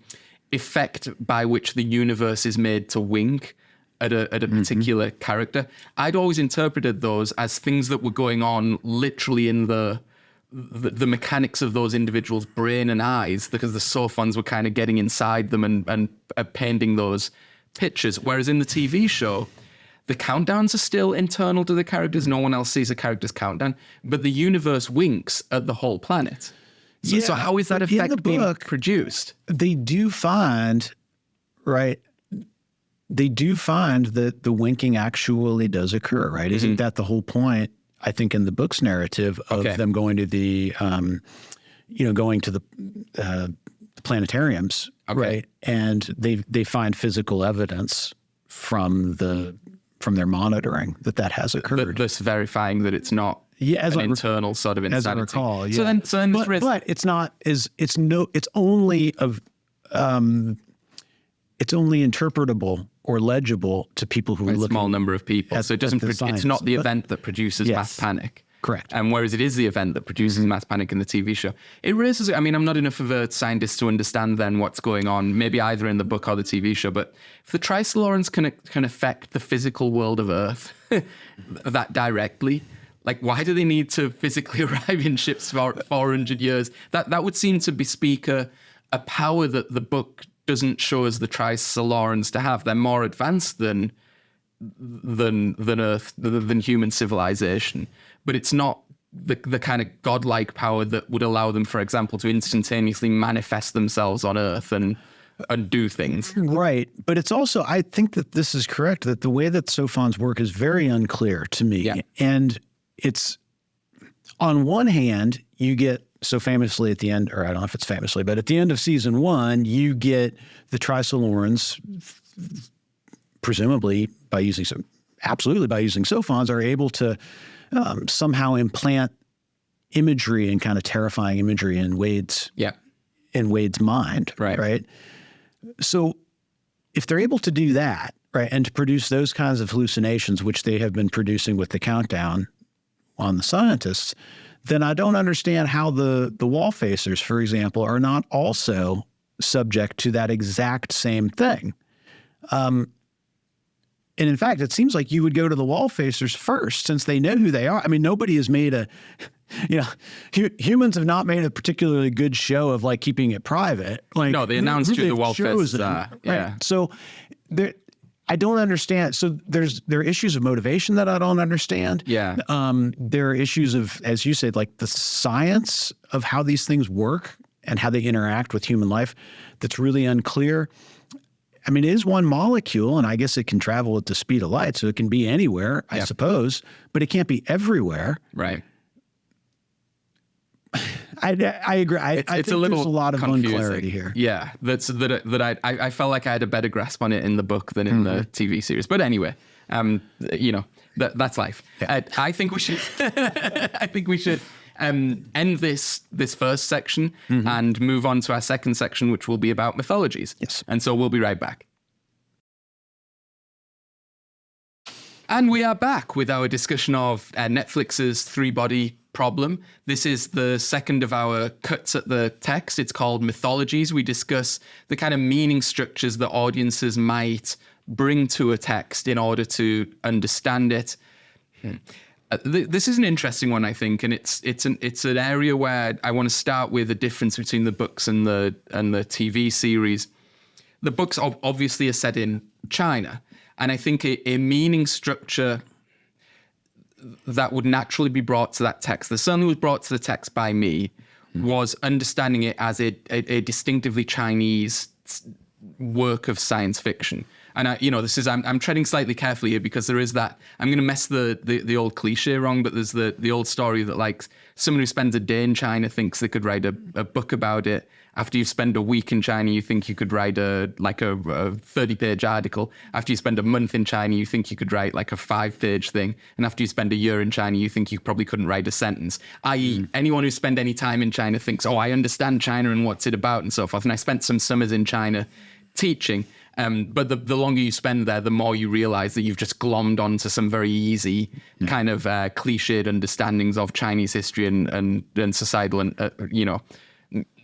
effect by which the universe is made to wink at a particular character. I'd always interpreted those as things that were going on literally in the mechanics of those individuals' brain and eyes, because the sophons were kind of getting inside them and painting those pictures. Whereas in the TV show, the countdowns are still internal to the characters. No one else sees a character's countdown, but the universe winks at the whole planet. So how is that effect being produced? They do find, right? They do find that the winking actually does occur, right? Isn't that the whole point? I think in the book's narrative of them going to the, going to the planetariums, right? And they find physical evidence from their monitoring that has occurred. Thus verifying that it's not an internal sort of insanity. As I recall, So then but it's not it's only interpretable or legible to people who are looking. A small number of people. So it doesn't. It's not the event that produces mass panic. Correct. And whereas it is the event that produces mass panic in the TV show, it raises. I mean, I'm not enough of a scientist to understand then what's going on. Maybe either in the book or the TV show. But if the Trisolorans can affect the physical world of Earth that directly, like why do they need to physically arrive in ships for 400 years? That would seem to bespeak a power that the book doesn't show us the Trisolorans to have. They're more advanced than Earth, than human civilization, but it's not the kind of godlike power that would allow them, for example, to instantaneously manifest themselves on Earth and do things. Right, but it's also, I think that this is correct, that the way that sophons work is very unclear to me. And it's, on one hand, you get, so famously at the end, or I don't know if it's famously, but at the end of season 1, you get the Trisolorans, presumably by using sophons, are able to somehow implant imagery and kind of terrifying imagery in Wade's mind. Right. So if they're able to do that, right, and to produce those kinds of hallucinations, which they have been producing with the countdown on the scientists, then I don't understand how the wall facers, for example, are not also subject to that exact same thing. And in fact, it seems like you would go to the wall facers first, since they know who they are. I mean, nobody has made humans have not made a particularly good show of like keeping it private. Like, no, they announced who the wall facers are. Right. So I don't understand. So there are issues of motivation that I don't understand. Yeah. There are issues of, as you said, like the science of how these things work and how they interact with human life that's really unclear. I mean, it is one molecule, and I guess it can travel at the speed of light, so it can be anywhere, I suppose, but it can't be everywhere. Right. I agree. I think a little there's a lot of confusing. unclarity here. Yeah, I felt like I had a better grasp on it in the book than in the TV series. But anyway, that's life. Yeah. I think we should. I think we should end this first section and move on to our second section, which will be about mythologies. Yes. And so we'll be right back. And we are back with our discussion of Netflix's three-body problem. This is the second of our cuts at the text. It's called Mythologies. We discuss the kind of meaning structures that audiences might bring to a text in order to understand it. This is an interesting one, I think, and it's an area where I want to start with a difference between the books and the TV series. The books obviously are set in China, and I think a meaning structure that would naturally be brought to that text, that certainly was brought to the text by me, was understanding it as a distinctively Chinese work of science fiction. And I'm treading slightly carefully here because there is that, I'm going to mess the old cliche wrong, but there's the old story that like someone who spends a day in China thinks they could write a book about it. After you spend a week in China, you think you could write a 30-page article. After you spend a month in China, you think you could write like a 5-page thing. And after you spend a year in China, you think you probably couldn't write a sentence. I.e., anyone who spent any time in China thinks, oh, I understand China and what's it about and so forth. And I spent some summers in China teaching. But the longer you spend there, the more you realize that you've just glommed onto some very easy kind of cliched understandings of Chinese history and societal and,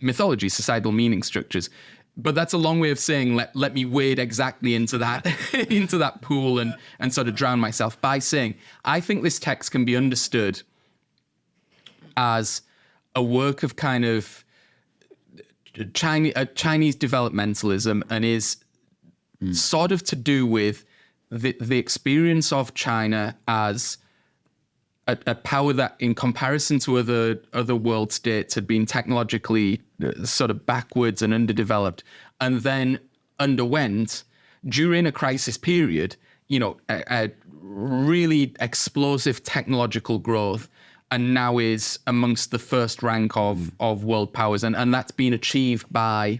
mythology, societal meaning structures. But that's a long way of saying, let me wade exactly into that, into that pool and sort of drown myself by saying, I think this text can be understood as a work of kind of Chinese developmentalism and is sort of to do with the experience of China as a power that, in comparison to other world states, had been technologically sort of backwards and underdeveloped, and then underwent, during a crisis period, a really explosive technological growth, and now is amongst the first rank of world powers, and that's been achieved by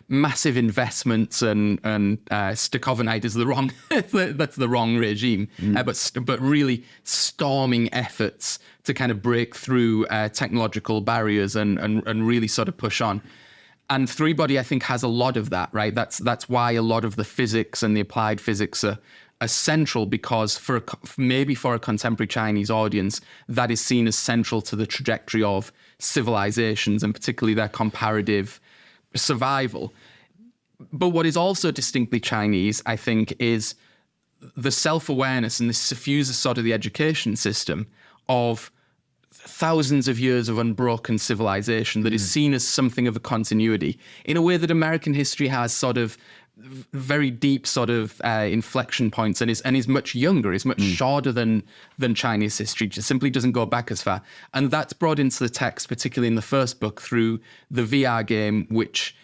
massive investments and Stakhanov is the wrong that's the wrong regime, but really storming efforts to kind of break through technological barriers and really sort of push on. And Three Body, I think, has a lot of that, right? That's why a lot of the physics and the applied physics are central, because maybe for a contemporary Chinese audience, that is seen as central to the trajectory of civilizations and particularly their comparative survival. But what is also distinctly Chinese, I think, is the self-awareness, and this suffuses sort of the education system of thousands of years of unbroken civilization that is seen as something of a continuity in a way that American history has sort of very deep sort of inflection points and is much younger, is much shorter than Chinese history. Just simply doesn't go back as far. And that's brought into the text, particularly in the first book, through the VR game, which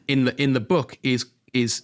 in the book is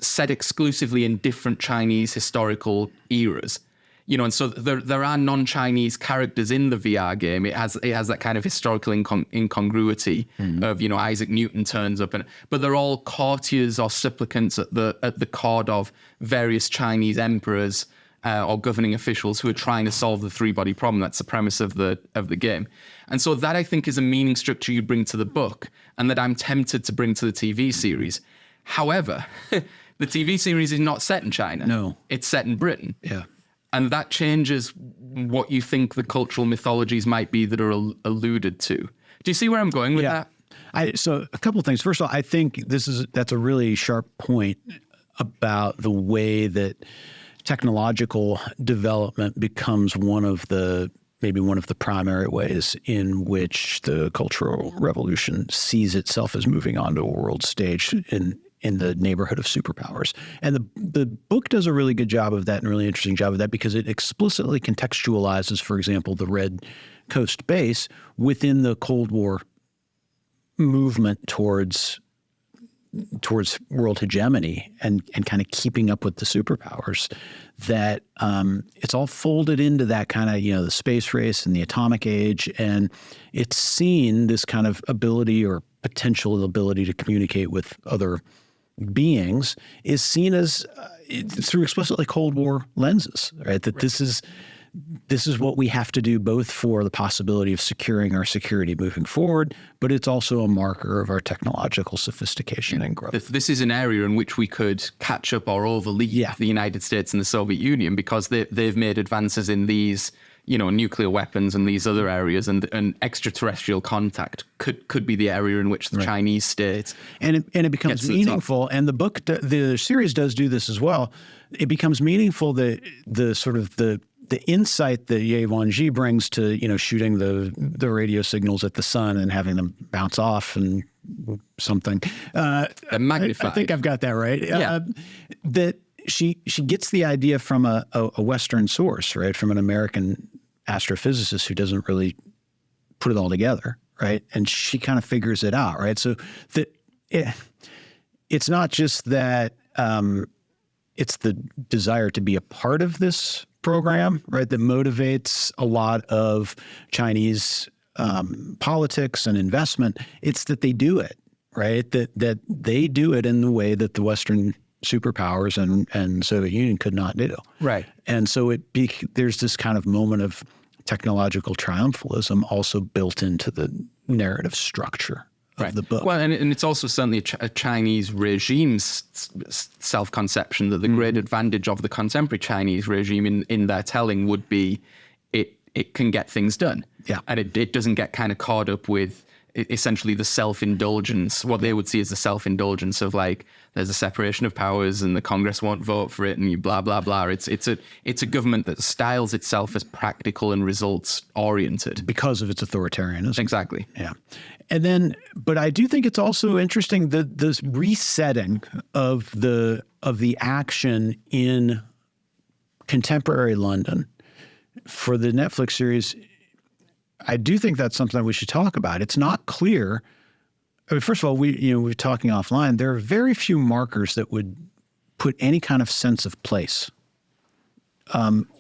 set exclusively in different Chinese historical eras. And so there are non-Chinese characters in the VR game. It has that kind of historical incongruity of Isaac Newton turns up, but they're all courtiers or supplicants at the court of various Chinese emperors or governing officials who are trying to solve the three-body problem. That's the premise of the game, and so that, I think, is a meaning structure you bring to the book, and that I'm tempted to bring to the TV series. However, the TV series is not set in China. No, it's set in Britain. Yeah. And that changes what you think the cultural mythologies might be that are alluded to. Do you see where I'm going with that? So a couple of things. First of all, I think that's a really sharp point about the way that technological development becomes maybe one of the primary ways in which the Cultural Revolution sees itself as moving onto a world stage in the neighborhood of superpowers. And the book does a really good job of that, and a really interesting job of that, because it explicitly contextualizes, for example, the Red Coast base within the Cold War movement towards world hegemony and kind of keeping up with the superpowers, that it's all folded into that kind of, the space race and the atomic age. And it's seen, this kind of ability or potential ability to communicate with other beings is seen as through explicitly Cold War lenses, right? That this is what we have to do, both for the possibility of securing our security moving forward, but it's also a marker of our technological sophistication and growth. This is an area in which we could catch up or overleap the United States and the Soviet Union, because they've made advances in these nuclear weapons and these other areas, and extraterrestrial contact could be the area in which the Chinese state and it becomes meaningful. And the book, the series does do this as well. It becomes meaningful, the sort of the insight that Ye Wanji brings to shooting the radio signals at the sun and having them bounce off and something. Magnified. I think I've got that right. Yeah. That she gets the idea from a Western source, right? From an American astrophysicist who doesn't really put it all together, right? And she kind of figures it out, right? So it's not just that it's the desire to be a part of this program, right, that motivates a lot of Chinese politics and investment. It's that they do it, right? That they do it in the way that the Western superpowers and Soviet Union could not do. Right. And so there's this kind of moment of technological triumphalism also built into the narrative structure of the book. Well, and it's also certainly a Chinese regime's self-conception that the great advantage of the contemporary Chinese regime in their telling would be it can get things done. Yeah. And it doesn't get kind of caught up with essentially the self-indulgence, what they would see as the self-indulgence of like, there's a separation of powers and the Congress won't vote for it and you blah, blah, blah. It's a government that styles itself as practical and results oriented. Because of its authoritarianism. Exactly. Yeah. And then, but I do think it's also interesting that this resetting of the action in contemporary London for the Netflix series. I do think that's something we should talk about. It's not clear. I mean, first of all, we were talking offline. There are very few markers that would put any kind of sense of place,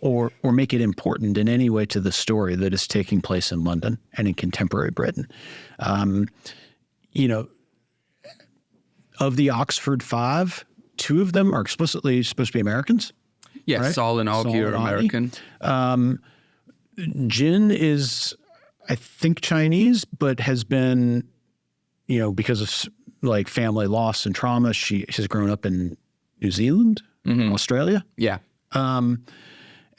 or make it important in any way to the story that is taking place in London and in contemporary Britain. Of the Oxford Five, two of them are explicitly supposed to be Americans. Yes, right? Saul and Augie are American. Jin is, I think, Chinese, but has been, because of like family loss and trauma, she has grown up in New Zealand, Australia. Yeah. And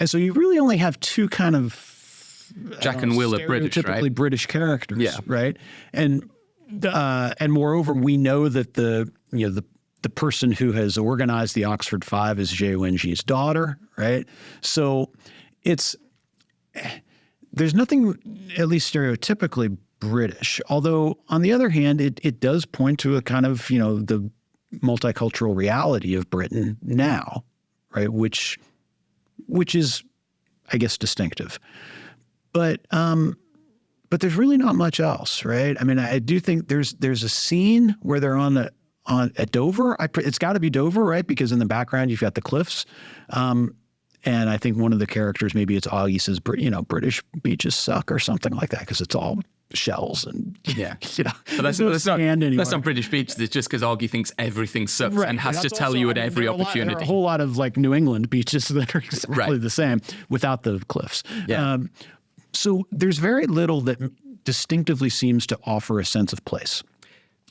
so you really only have two kind of Jack and Will are British, stereotypically right? British characters, Yeah. right? And moreover, we know that the person who has organized the Oxford Five is Ye Wenji's daughter, right? So there's nothing, at least stereotypically, British. Although, on the other hand, it does point to a kind of, the multicultural reality of Britain now, right? Which is, I guess, distinctive. But there's really not much else, right? I mean, I do think there's a scene where they're at Dover. It's got to be Dover, right? Because in the background you've got the cliffs. And I think one of the characters, maybe it's Augie, says, British beaches suck or something like that because it's all shells and But that's not British beaches. It's just because Augie thinks everything sucks and has to tell you at every opportunity. There are a whole lot of like New England beaches that are exactly the same without the cliffs. Yeah. So there's very little that distinctively seems to offer a sense of place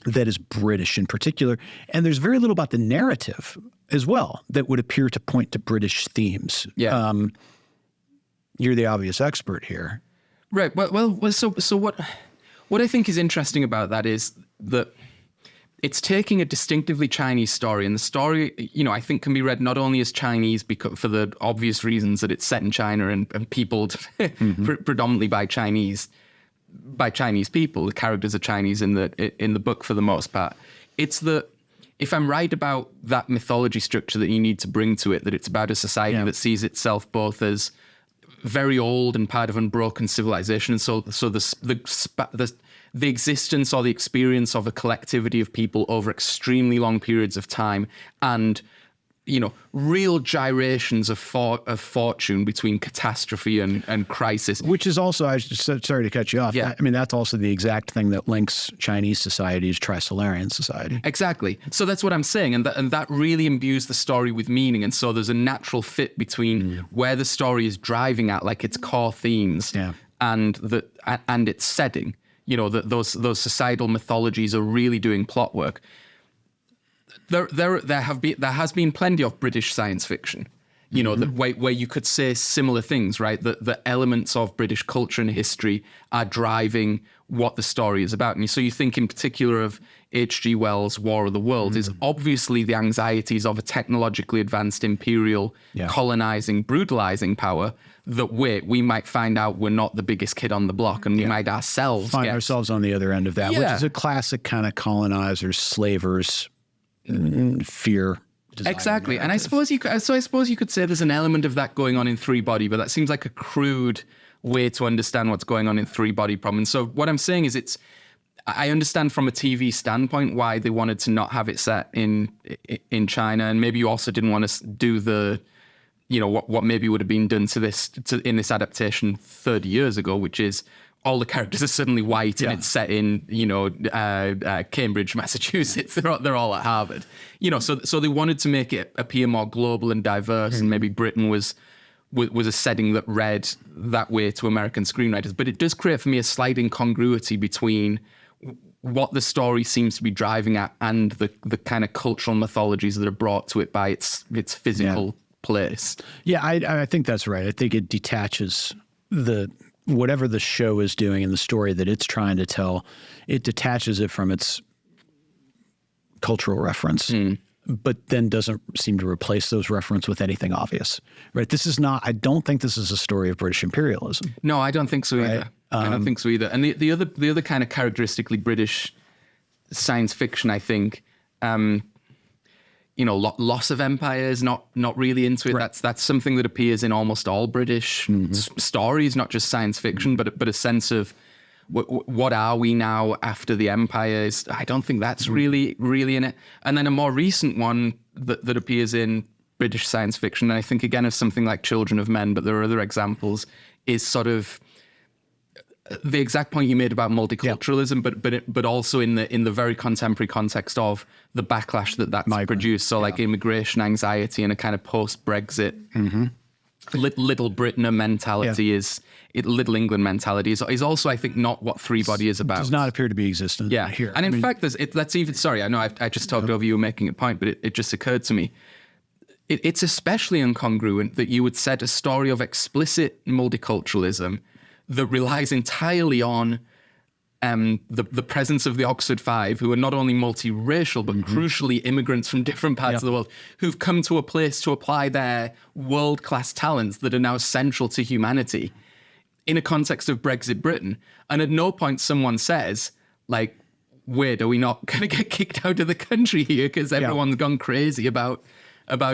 that is British in particular. And there's very little about the narrative as well that would appear to point to British themes. Yeah. You're the obvious expert here. Right. Well. So what I think is interesting about that is that it's taking a distinctively Chinese story, and the story, I think can be read not only as Chinese for the obvious reasons that it's set in China and peopled predominantly by Chinese people. The characters are Chinese in the book for the most part. It's that if I'm right about that mythology structure that you need to bring to it, that it's about a society that sees itself both as very old and part of unbroken civilization, and so the existence or the experience of a collectivity of people over extremely long periods of time, and real gyrations of fortune between catastrophe and crisis. Which is also, sorry to cut you off. Yeah. I mean, that's also the exact thing that links Chinese society to Trisolarian society. Exactly. So that's what I'm saying. And that really imbues the story with meaning. And so there's a natural fit between where the story is driving at, like its core themes, and its setting. Those societal mythologies are really doing plot work. There has been plenty of British science fiction. you know, where you could say similar things, right? That the elements of British culture and history are driving what the story is about. And so you think in particular of H.G. Wells' War of the Worlds is obviously the anxieties of a technologically advanced imperial colonizing, brutalizing power that we might find out we're not the biggest kid on the block, and we might ourselves find ourselves on the other end of that, which is a classic kind of colonizers, slavers, fear. Exactly. And I suppose you could say there's an element of that going on in Three Body, but that seems like a crude way to understand what's going on in Three Body Problem. And so what I'm saying is I understand from a TV standpoint why they wanted to not have it set in China, and maybe you also didn't want to do the, you know, what maybe would have been done in this adaptation 30 years ago, which is all the characters are suddenly white and it's set in, you know, Cambridge, Massachusetts. They're all at Harvard, you know. So they wanted to make it appear more global and diverse, and maybe Britain was a setting that read that way to American screenwriters. But it does create for me a slight incongruity between what the story seems to be driving at and the kind of cultural mythologies that are brought to it by its physical place. Yeah, I think that's right. I think it detaches whatever the show is doing and the story that it's trying to tell, it detaches it from its cultural reference, but then doesn't seem to replace those references with anything obvious, right? I don't think this is a story of British imperialism. No, I don't think so either. Right? I don't think so either. And the other kind of characteristically British science fiction, I think, you know, loss of empire is not really into it. Right. That's something that appears in almost all British stories, not just science fiction, but a sense of what are we now after the empire is. I don't think that's really in it. And then a more recent one that appears in British science fiction, and I think again of something like Children of Men, but there are other examples, is sort of the exact point you made about multiculturalism, but also in the very contemporary context of the backlash that's produced. So like immigration anxiety and a kind of post-Brexit Little Britain mentality is Little England mentality is also, I think, not what Three Body is about. It does not appear to be existent here. And in fact, that's even, sorry, I know I just talked over you making a point, but it just occurred to me. It's especially incongruent that you would set a story of explicit multiculturalism that relies entirely on the presence of the Oxford Five, who are not only multiracial, but crucially immigrants from different parts of the world, who've come to a place to apply their world-class talents that are now central to humanity in a context of Brexit Britain. And at no point someone says, like, wait, are we not going to get kicked out of the country here because everyone's gone crazy about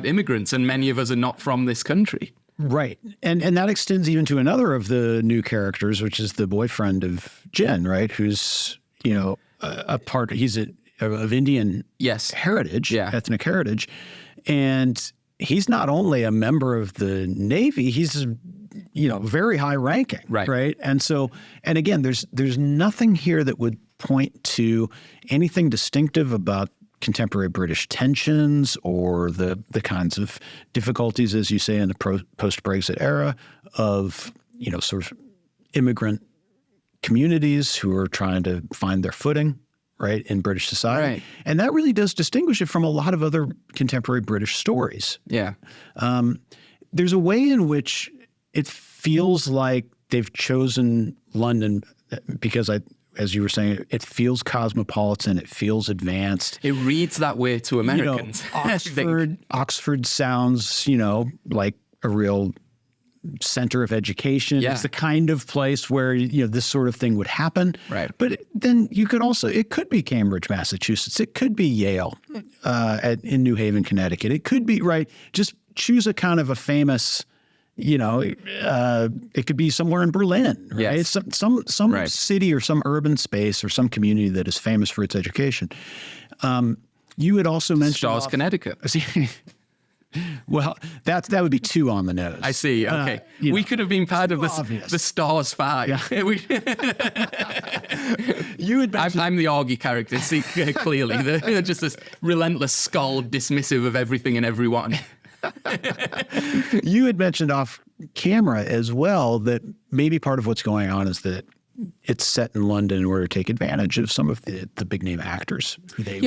immigrants and many of us are not from this country? Right. And that extends even to another of the new characters, which is the boyfriend of Jen, right? Who's, you know, he's of Indian heritage, ethnic heritage. And he's not only a member of the Navy, he's, you know, very high ranking. Right. And so, and again, there's nothing here that would point to anything distinctive about contemporary British tensions or the kinds of difficulties, as you say, in the post-Brexit era of, you know, sort of immigrant communities who are trying to find their footing, right, in British society. Right. And that really does distinguish it from a lot of other contemporary British stories. Yeah. There's a way in which it feels like they've chosen London because as you were saying, it feels cosmopolitan. It feels advanced. It reads that way to Americans. You know, Oxford sounds, you know, like a real center of education. It's the kind of place where, you know, this sort of thing would happen. Right. But then you could also, it could be Cambridge, Massachusetts. It could be Yale in New Haven, Connecticut. It could be, right, just choose a kind of a famous, you know, it could be somewhere in Berlin, right? Yes. Some city or some urban space or some community that is famous for its education. You had also mentioned Stars, Connecticut. Well, that would be two on the nose. I see. Okay, we could have been part of the Stars Five. Yeah. You had mentioned, I'm the Augie character. See, clearly, they're just this relentless skull, dismissive of everything and everyone. You had mentioned off camera as well that maybe part of what's going on is that it's set in London in order to take advantage of some of the big name actors.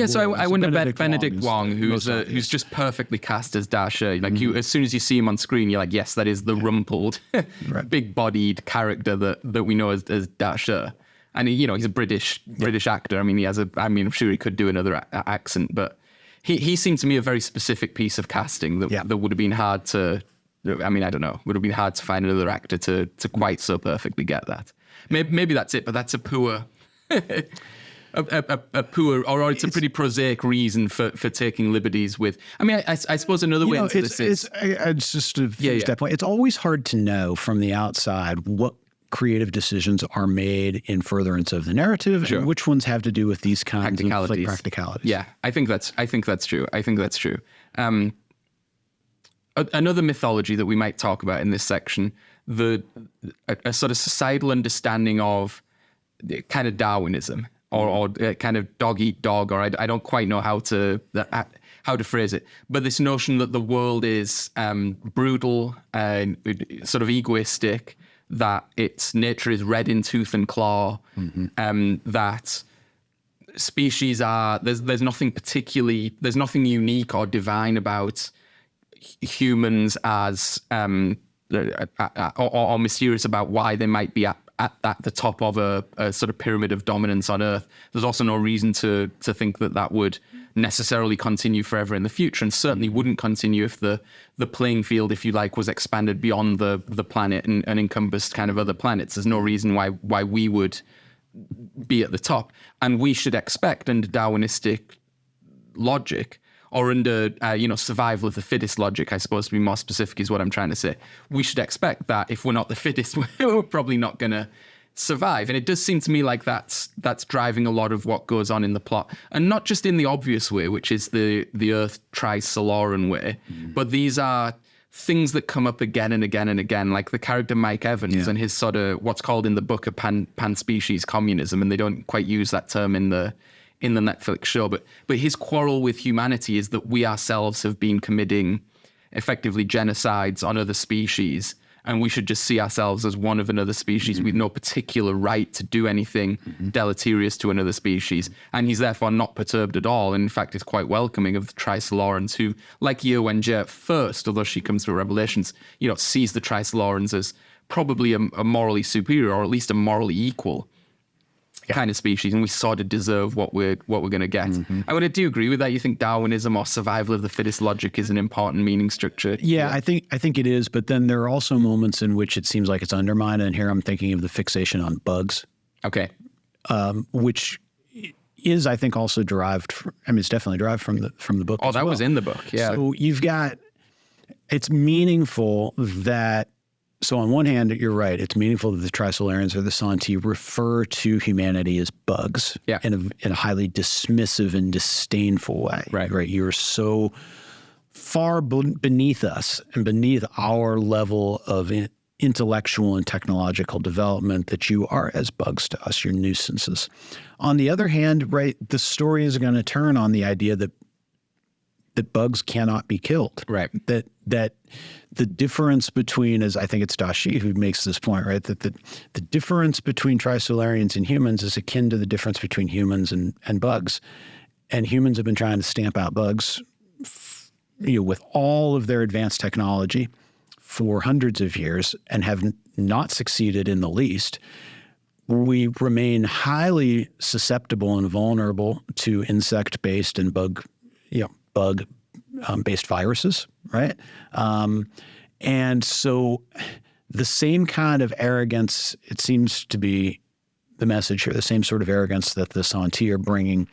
So I wouldn't have bet Benedict Wong, who's just perfectly cast as Da Shi. Like as soon as you see him on screen, you're like, yes, that is the rumpled, big-bodied character that we know as Da Shi. And he's a British actor. I mean, I'm sure he could do another accent, but he seemed to me a very specific piece of casting that would have been hard to. I mean, I don't know. Would have been hard to find another actor to quite so perfectly get that. Maybe that's it, but that's a poor, a poor, or it's a pretty prosaic reason for taking liberties with. I mean, I suppose another way into this is it's just to finish that point. It's always hard to know from the outside what creative decisions are made in furtherance of the narrative, and which ones have to do with these kinds of practicalities. Yeah, I think that's true. I think that's true. Another mythology that we might talk about in this section, a sort of societal understanding of kind of Darwinism or kind of dog eat dog, or I don't quite know how to phrase it, but this notion that the world is brutal and sort of egoistic, that its nature is red in tooth and claw, that species there's nothing unique or divine about humans as or mysterious about why they might be at the top of a sort of pyramid of dominance on Earth. There's also no reason to think that would necessarily continue forever in the future, and certainly wouldn't continue if the playing field, if you like, was expanded beyond the planet and encompassed kind of other planets. There's no reason why we would be at the top, and we should expect under Darwinistic logic, or under survival of the fittest logic, I suppose, to be more specific, is what I'm trying to say. We should expect that if we're not the fittest, we're probably not going to survive. And it does seem to me like that's driving a lot of what goes on in the plot, and not just in the obvious way, which is the Earth Trisoloran way, but these are things that come up again and again and again, like the character Mike Evans and his sort of what's called in the book a pan-species communism, and they don't quite use that term in the Netflix show, but his quarrel with humanity is that we ourselves have been committing effectively genocides on other species, and we should just see ourselves as one of another species with no particular right to do anything deleterious to another species. And he's therefore not perturbed at all, and in fact is quite welcoming of the Trisolorans, who, like Ye Wenjie at first, although she comes through Revelations, sees the Trisolorans as probably a morally superior, or at least a morally equal kind of species, and we sort of deserve what we're going to get. I would do agree with that. You think Darwinism or survival of the fittest logic is an important meaning structure? Yeah, I think it is, but then there are also moments in which it seems like it's undermined, and here I'm thinking of the fixation on bugs. Okay. Which is, I think, also derived it's definitely derived from the book. Oh, that was in the book, yeah. So it's meaningful that. So on one hand, you're right. It's meaningful that the Trisolarians or the Santi refer to humanity as bugs in a highly dismissive and disdainful way. Right. You're so far beneath us and beneath our level of intellectual and technological development that you are as bugs to us. You're nuisances. On the other hand, right, the story is going to turn on the idea that bugs cannot be killed. Right. That the difference between, as I think it's Da Shi who makes this point, right, that the difference between Trisolarians and humans is akin to the difference between humans and bugs. And humans have been trying to stamp out bugs, with all of their advanced technology for hundreds of years, and have not succeeded in the least. We remain highly susceptible and vulnerable to insect-based and bug-based viruses, right? And so the same kind of arrogance, it seems to be the message here, the same sort of arrogance that the Santi are bringing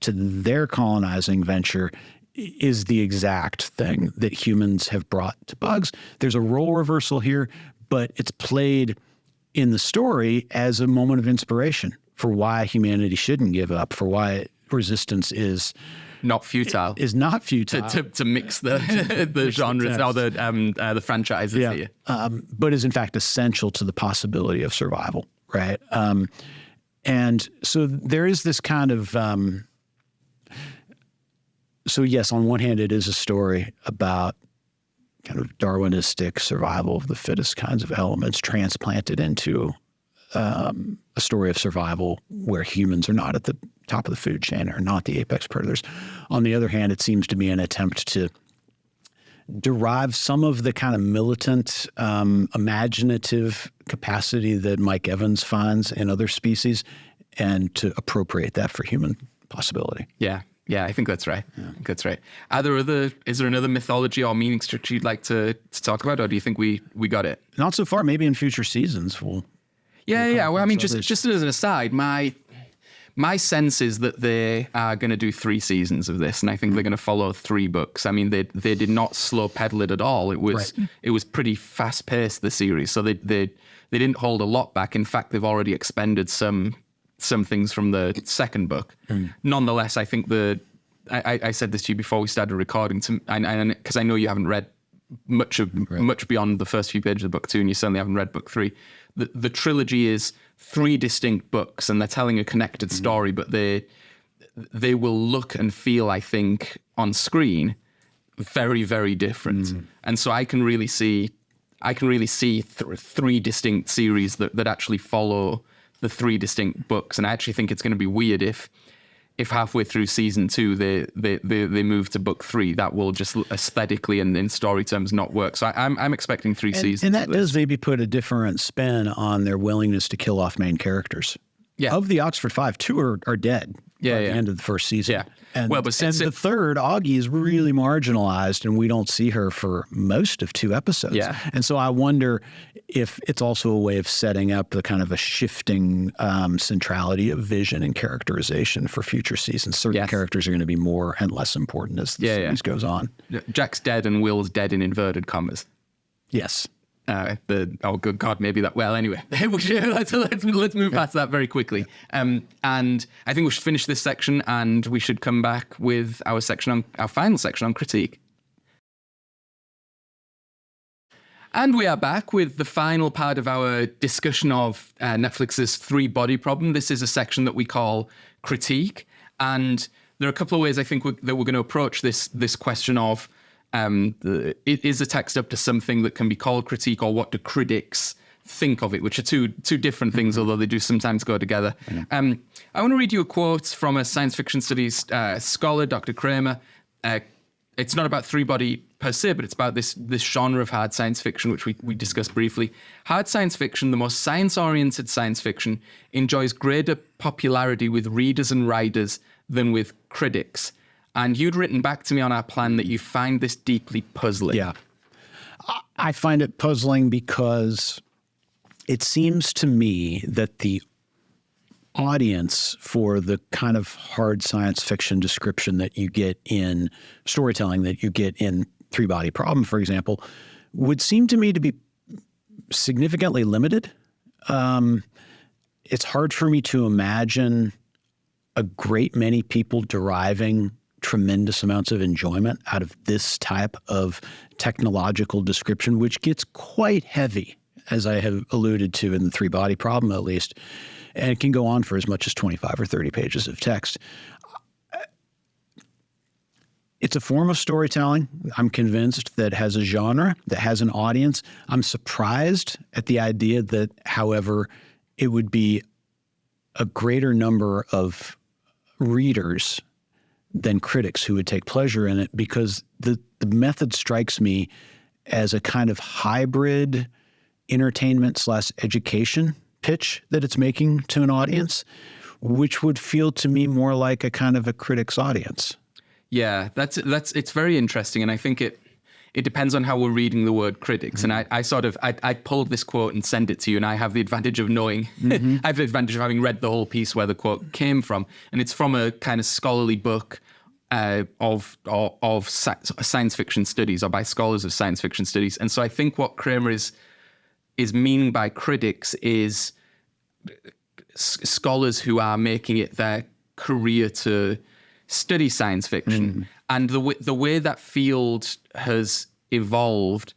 to their colonizing venture is the exact thing that humans have brought to bugs. There's a role reversal here, but it's played in the story as a moment of inspiration for why humanity shouldn't give up, for why resistance is not futile. Is not futile to mix the genres or the franchises here, but is in fact essential to the possibility of survival, right? And so there is this kind of. So yes, on one hand, it is a story about kind of Darwinistic survival of the fittest kinds of elements transplanted into a a story of survival where humans are not at the top of the food chain, or not the apex predators. On the other hand, it seems to be an attempt to derive some of the kind of militant, imaginative capacity that Mike Evans finds in other species, and to appropriate that for human possibility. Yeah, I think that's right. I think that's right. Is there another mythology or meaning structure you'd like to talk about, or do you think we got it? Not so far. Maybe in future seasons we'll. Yeah. Well, I mean, just as an aside, my sense is that they are going to do 3 seasons of this, and I think they're going to follow 3 books. I mean, they did not slow pedal it at all. It was pretty fast paced, the series, so they didn't hold a lot back. In fact, they've already expended some things from the second book. Nonetheless, I think I said this to you before we started recording, because I know you haven't read much beyond the first few pages of book 2, and you certainly haven't read book 3. The trilogy is 3 distinct books, and they're telling a connected story, but they will look and feel, I think, on screen very, very different. And so I can really see 3 distinct series that actually follow the 3 distinct books. And I actually think it's going to be weird if halfway through season 2 they move to book 3. That will just aesthetically and in story terms not work. So I'm expecting 3 seasons. And that does maybe put a different spin on their willingness to kill off main characters. Yeah. Of the Oxford Five, 2 are dead by the end of the first season. Yeah. And the third, Augie, is really marginalized, and we don't see her for most of 2 episodes. Yeah. And so I wonder if it's also a way of setting up the kind of a shifting centrality of vision and characterization for future seasons. Certain characters are going to be more and less important as the series goes on. Jack's dead and Will's dead in inverted commas. Yes. Good God, maybe that. Well, anyway, let's move past that very quickly. And I think we should finish this section, and we should come back with our final section on critique. And we are back with the final part of our discussion of Netflix's 3-body problem. This is a section that we call critique, and there are a couple of ways I think that we're going to approach this question of. Is a text up to something that can be called critique, or what do critics think of it, which are two different things, although they do sometimes go together. I want to read you a quote from a science fiction studies scholar, Dr. Kramer. It's not about 3-body per se, but it's about this genre of hard science fiction, which we discussed briefly. Hard science fiction, the most science-oriented science fiction, enjoys greater popularity with readers and writers than with critics. And you'd written back to me on our plan that you find this deeply puzzling. Yeah. I find it puzzling because it seems to me that the audience for the kind of hard science fiction description that you get in storytelling, that you get in 3-body problem, for example, would seem to me to be significantly limited. It's hard for me to imagine a great many people deriving tremendous amounts of enjoyment out of this type of technological description, which gets quite heavy, as I have alluded to in the 3-body problem at least, and it can go on for as much as 25 or 30 pages of text. It's a form of storytelling, I'm convinced, that has a genre, that has an audience. I'm surprised at the idea that, however, it would be a greater number of readers than critics who would take pleasure in it, because the method strikes me as a kind of hybrid entertainment/education pitch that it's making to an audience, which would feel to me more like a kind of a critic's audience. Yeah, it's very interesting, and I think it depends on how we're reading the word critics. And I pulled this quote and sent it to you, and I have the advantage of knowing, I have the advantage of having read the whole piece where the quote came from, and it's from a kind of scholarly book of science fiction studies, or by scholars of science fiction studies. And so I think what Kramer is meaning by critics is scholars who are making it their career to study science fiction. And the way that field has evolved,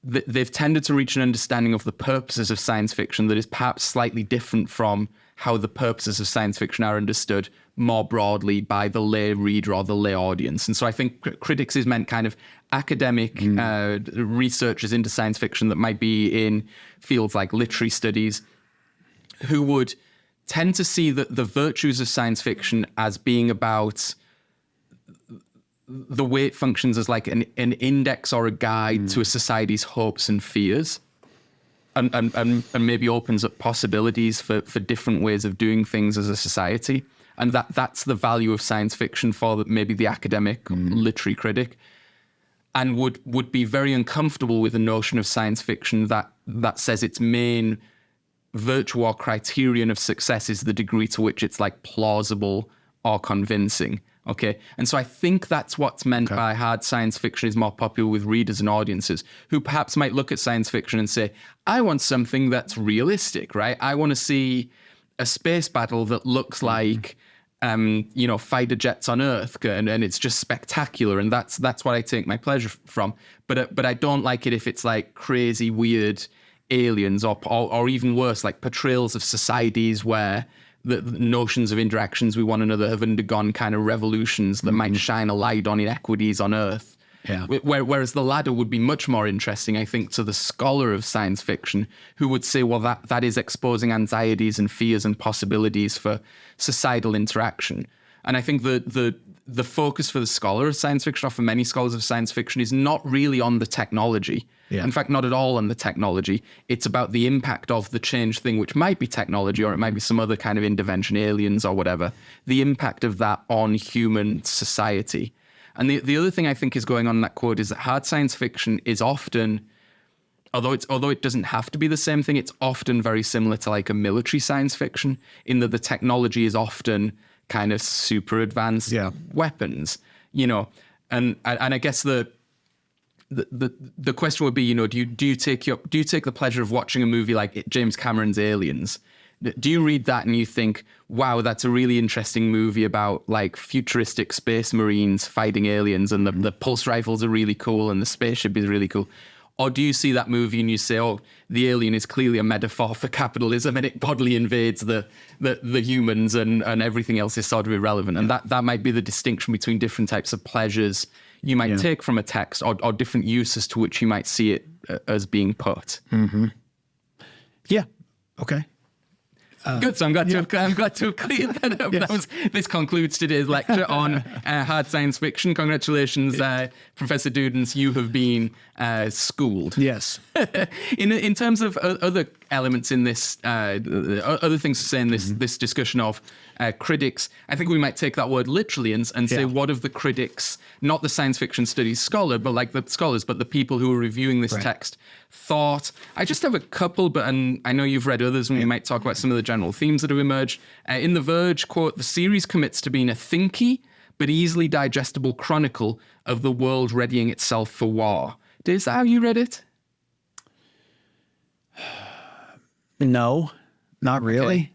they've tended to reach an understanding of the purposes of science fiction that is perhaps slightly different from how the purposes of science fiction are understood more broadly by the lay reader or the lay audience. And so I think critics is meant kind of academic researchers into science fiction that might be in fields like literary studies, who would tend to see the virtues of science fiction as being about the way it functions as like an index or a guide to a society's hopes and fears, and maybe opens up possibilities for different ways of doing things as a society. And that's the value of science fiction for maybe the academic literary critic, and would be very uncomfortable with the notion of science fiction that says its main virtue or criterion of success is the degree to which it's like plausible or convincing. Okay. And so I think that's what's meant by hard science fiction is more popular with readers and audiences who perhaps might look at science fiction and say, I want something that's realistic, right? I want to see a space battle that looks like, fighter jets on Earth, and it's just spectacular. And that's what I take my pleasure from. But I don't like it if it's like crazy, weird aliens or even worse, like portrayals of societies where the notions of interactions with one another have undergone kind of revolutions that might shine a light on inequities on Earth. Yeah. Whereas the latter would be much more interesting, I think, to the scholar of science fiction who would say, well, that is exposing anxieties and fears and possibilities for societal interaction. And I think the focus for the scholar of science fiction, or for many scholars of science fiction, is not really on the technology. Yeah. In fact, not at all on the technology. It's about the impact of the changed thing, which might be technology, or it might be some other kind of intervention, aliens or whatever, the impact of that on human society. And the other thing I think is going on in that quote is that hard science fiction is often, although it doesn't have to be the same thing, it's often very similar to like a military science fiction, in that the technology is often kind of super advanced weapons, and I guess the question would be, do you take the pleasure of watching a movie like James Cameron's Aliens? Do you read that and you think, wow, that's a really interesting movie about like futuristic space marines fighting aliens, and the pulse rifles are really cool and the spaceship is really cool? Or do you see that movie and you say, oh, the alien is clearly a metaphor for capitalism and it bodily invades the humans, and everything else is sort of irrelevant? And that might be the distinction between different types of pleasures you might take from a text, or different uses to which you might see it as being put. Mm-hmm. Yeah. Okay. Good. So I'm glad to have cleared that up. Yes. This concludes today's lecture on hard science fiction. Congratulations, Professor Dudens. You have been schooled. Yes. In terms of other elements in this, other things to say in this discussion of critics, I think we might take that word literally and say, what of the critics, not the science fiction studies scholar, but like the scholars, but the people who are reviewing this text, thought. I just have a couple, and I know you've read others, and we might talk about some of the general themes that have emerged. In The Verge, quote, the series commits to being a thinky but easily digestible chronicle of the world readying itself for war. Is that how you read it? No, not really.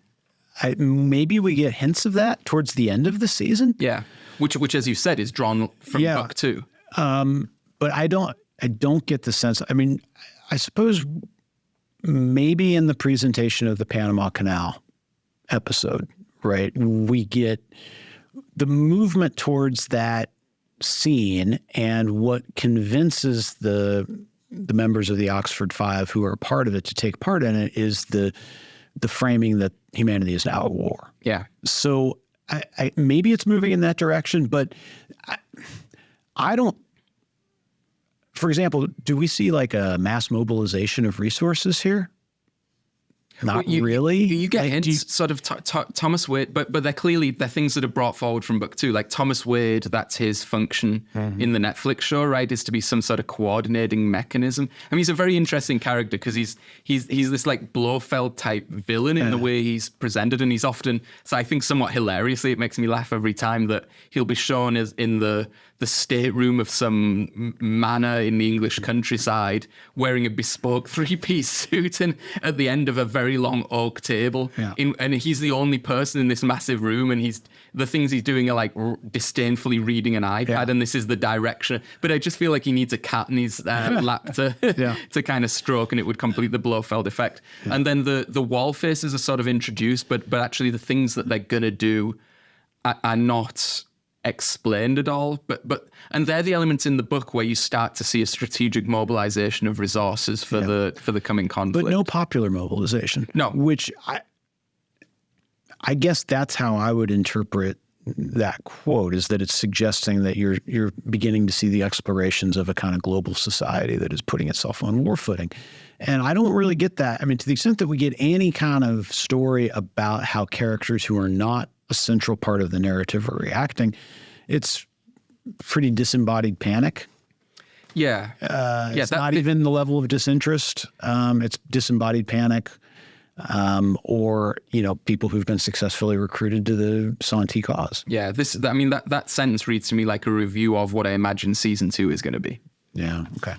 Okay. Maybe we get hints of that towards the end of the season. Yeah, which as you said, is drawn from book 2. But I don't get the sense. I mean, I suppose maybe in the presentation of the Panama Canal episode, right, we get the movement towards that scene, and what convinces the members of the Oxford Five who are part of it to take part in it is the framing that humanity is now at war. Yeah. So I maybe it's moving in that direction, but I don't. For example, do we see like a mass mobilization of resources here? Not really. You get hints, sort of Thomas Wade, but they're things that are brought forward from book 2. Like Thomas Wade, that's his function in the Netflix show, right? Is to be some sort of coordinating mechanism. I mean, he's a very interesting character because he's this like Blofeld type villain in the way he's presented, and he's often, so I think somewhat hilariously, it makes me laugh every time that he'll be shown as in the stateroom of some manor in the English countryside wearing a bespoke 3-piece suit, and at the end of a very long oak table. Yeah. And he's the only person in this massive room, and the things he's doing are like disdainfully reading an iPad, and this is the direction. But I just feel like he needs a cat in his lap to kind of stroke, and it would complete the Blofeld effect. Yeah. And then the wall faces are sort of introduced, but actually the things that they're going to do are not explained at all, and they're the elements in the book where you start to see a strategic mobilization of resources for the coming conflict. But no popular mobilization. No, which I guess that's how I would interpret that quote, is that it's suggesting that you're beginning to see the explorations of a kind of global society that is putting itself on war footing. And I don't really get that. I mean, to the extent that we get any kind of story about how characters who are not a central part of the narrative are reacting, it's pretty disembodied panic. Yeah. It's not even the level of disinterest. It's disembodied panic. Or, people who've been successfully recruited to the Santi cause. Yeah, that sentence reads to me like a review of what I imagine season 2 is going to be. Yeah, okay.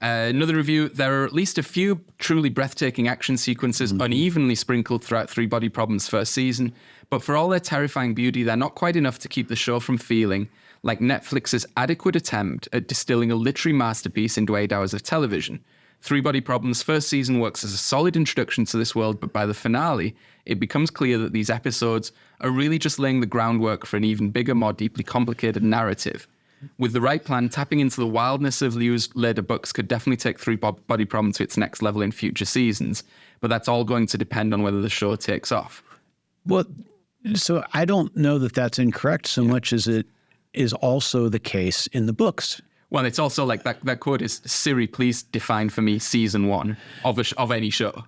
Another review, there are at least a few truly breathtaking action sequences unevenly sprinkled throughout Three Body Problem's first season, but for all their terrifying beauty, they're not quite enough to keep the show from feeling like Netflix's adequate attempt at distilling a literary masterpiece into 8 hours of television. Three Body Problem's first season works as a solid introduction to this world, but by the finale, it becomes clear that these episodes are really just laying the groundwork for an even bigger, more deeply complicated narrative. With the right plan, tapping into the wildness of Liu's later books could definitely take Three Body Problem to its next level in future seasons, but that's all going to depend on whether the show takes off. Well, so I don't know that that's incorrect so much as it is also the case in the books. Well, it's also like that quote is, Siri, please define for me season 1 of any show.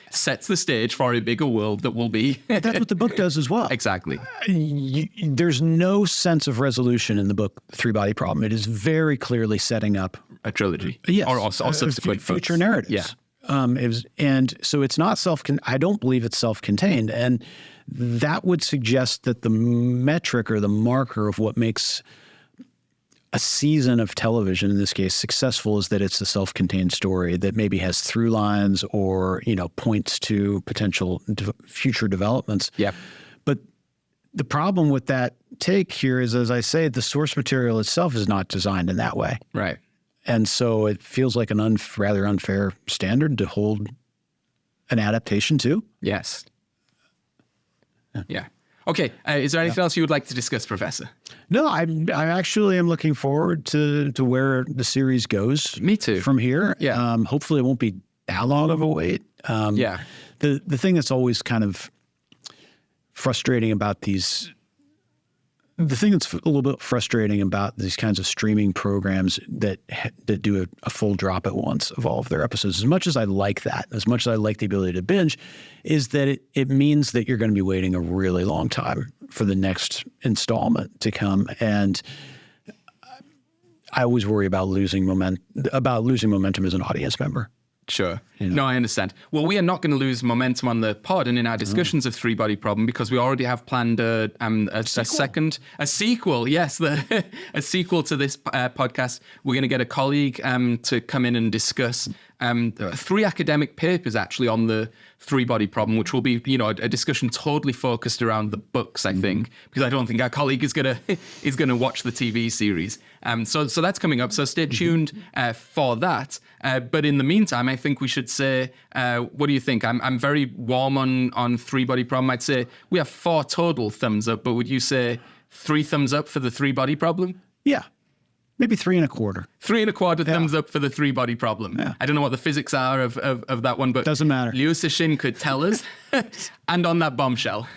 Sets the stage for a bigger world that will be. That's what the book does as well. Exactly. There's no sense of resolution in the book Three Body Problem. It is very clearly setting up a trilogy. Yes. Or subsequent future narratives. Yeah. And so it's not I don't believe it's self-contained. And that would suggest that the metric or the marker of what makes a season of television, in this case, successful, is that it's a self-contained story that maybe has through lines or, points to potential future developments. Yep. But the problem with that take here is, as I say, the source material itself is not designed in that way. Right. And so it feels like an rather unfair standard to hold an adaptation to. Yes. Yeah. Okay. Is there anything else you would like to discuss, Professor? No, I actually am looking forward to where the series goes. Me too. From here. Yeah. Hopefully it won't be that long of a wait. Yeah. The thing that's always kind of frustrating about the thing that's a little bit frustrating about these kinds of streaming programs that do a full drop at once of all of their episodes, as much as I like that, as much as I like the ability to binge, is that it means that you're going to be waiting a really long time for the next installment to come. And I always worry about losing momentum as an audience member. Sure. No, I understand. Well, we are not going to lose momentum on the pod and in our discussions of Three Body Problem because we already have planned a sequel. Yes, a sequel to this podcast. We're going to get a colleague to come in and discuss 3 academic papers actually on the Three Body Problem, which will be, a discussion totally focused around the books, I think, because I don't think our colleague is gonna watch the TV series. So that's coming up. So stay tuned for that. But in the meantime, I think we should say, what do you think? I'm very warm on Three Body Problem. I'd say we have 4 total thumbs up, but would you say 3 thumbs up for the Three Body Problem? Yeah. Maybe 3 1/4. 3 1/4 thumbs up for the Three Body Problem. Yeah. I don't know what the physics are of that one, but doesn't matter. Liu Cixin could tell us. And on that bombshell.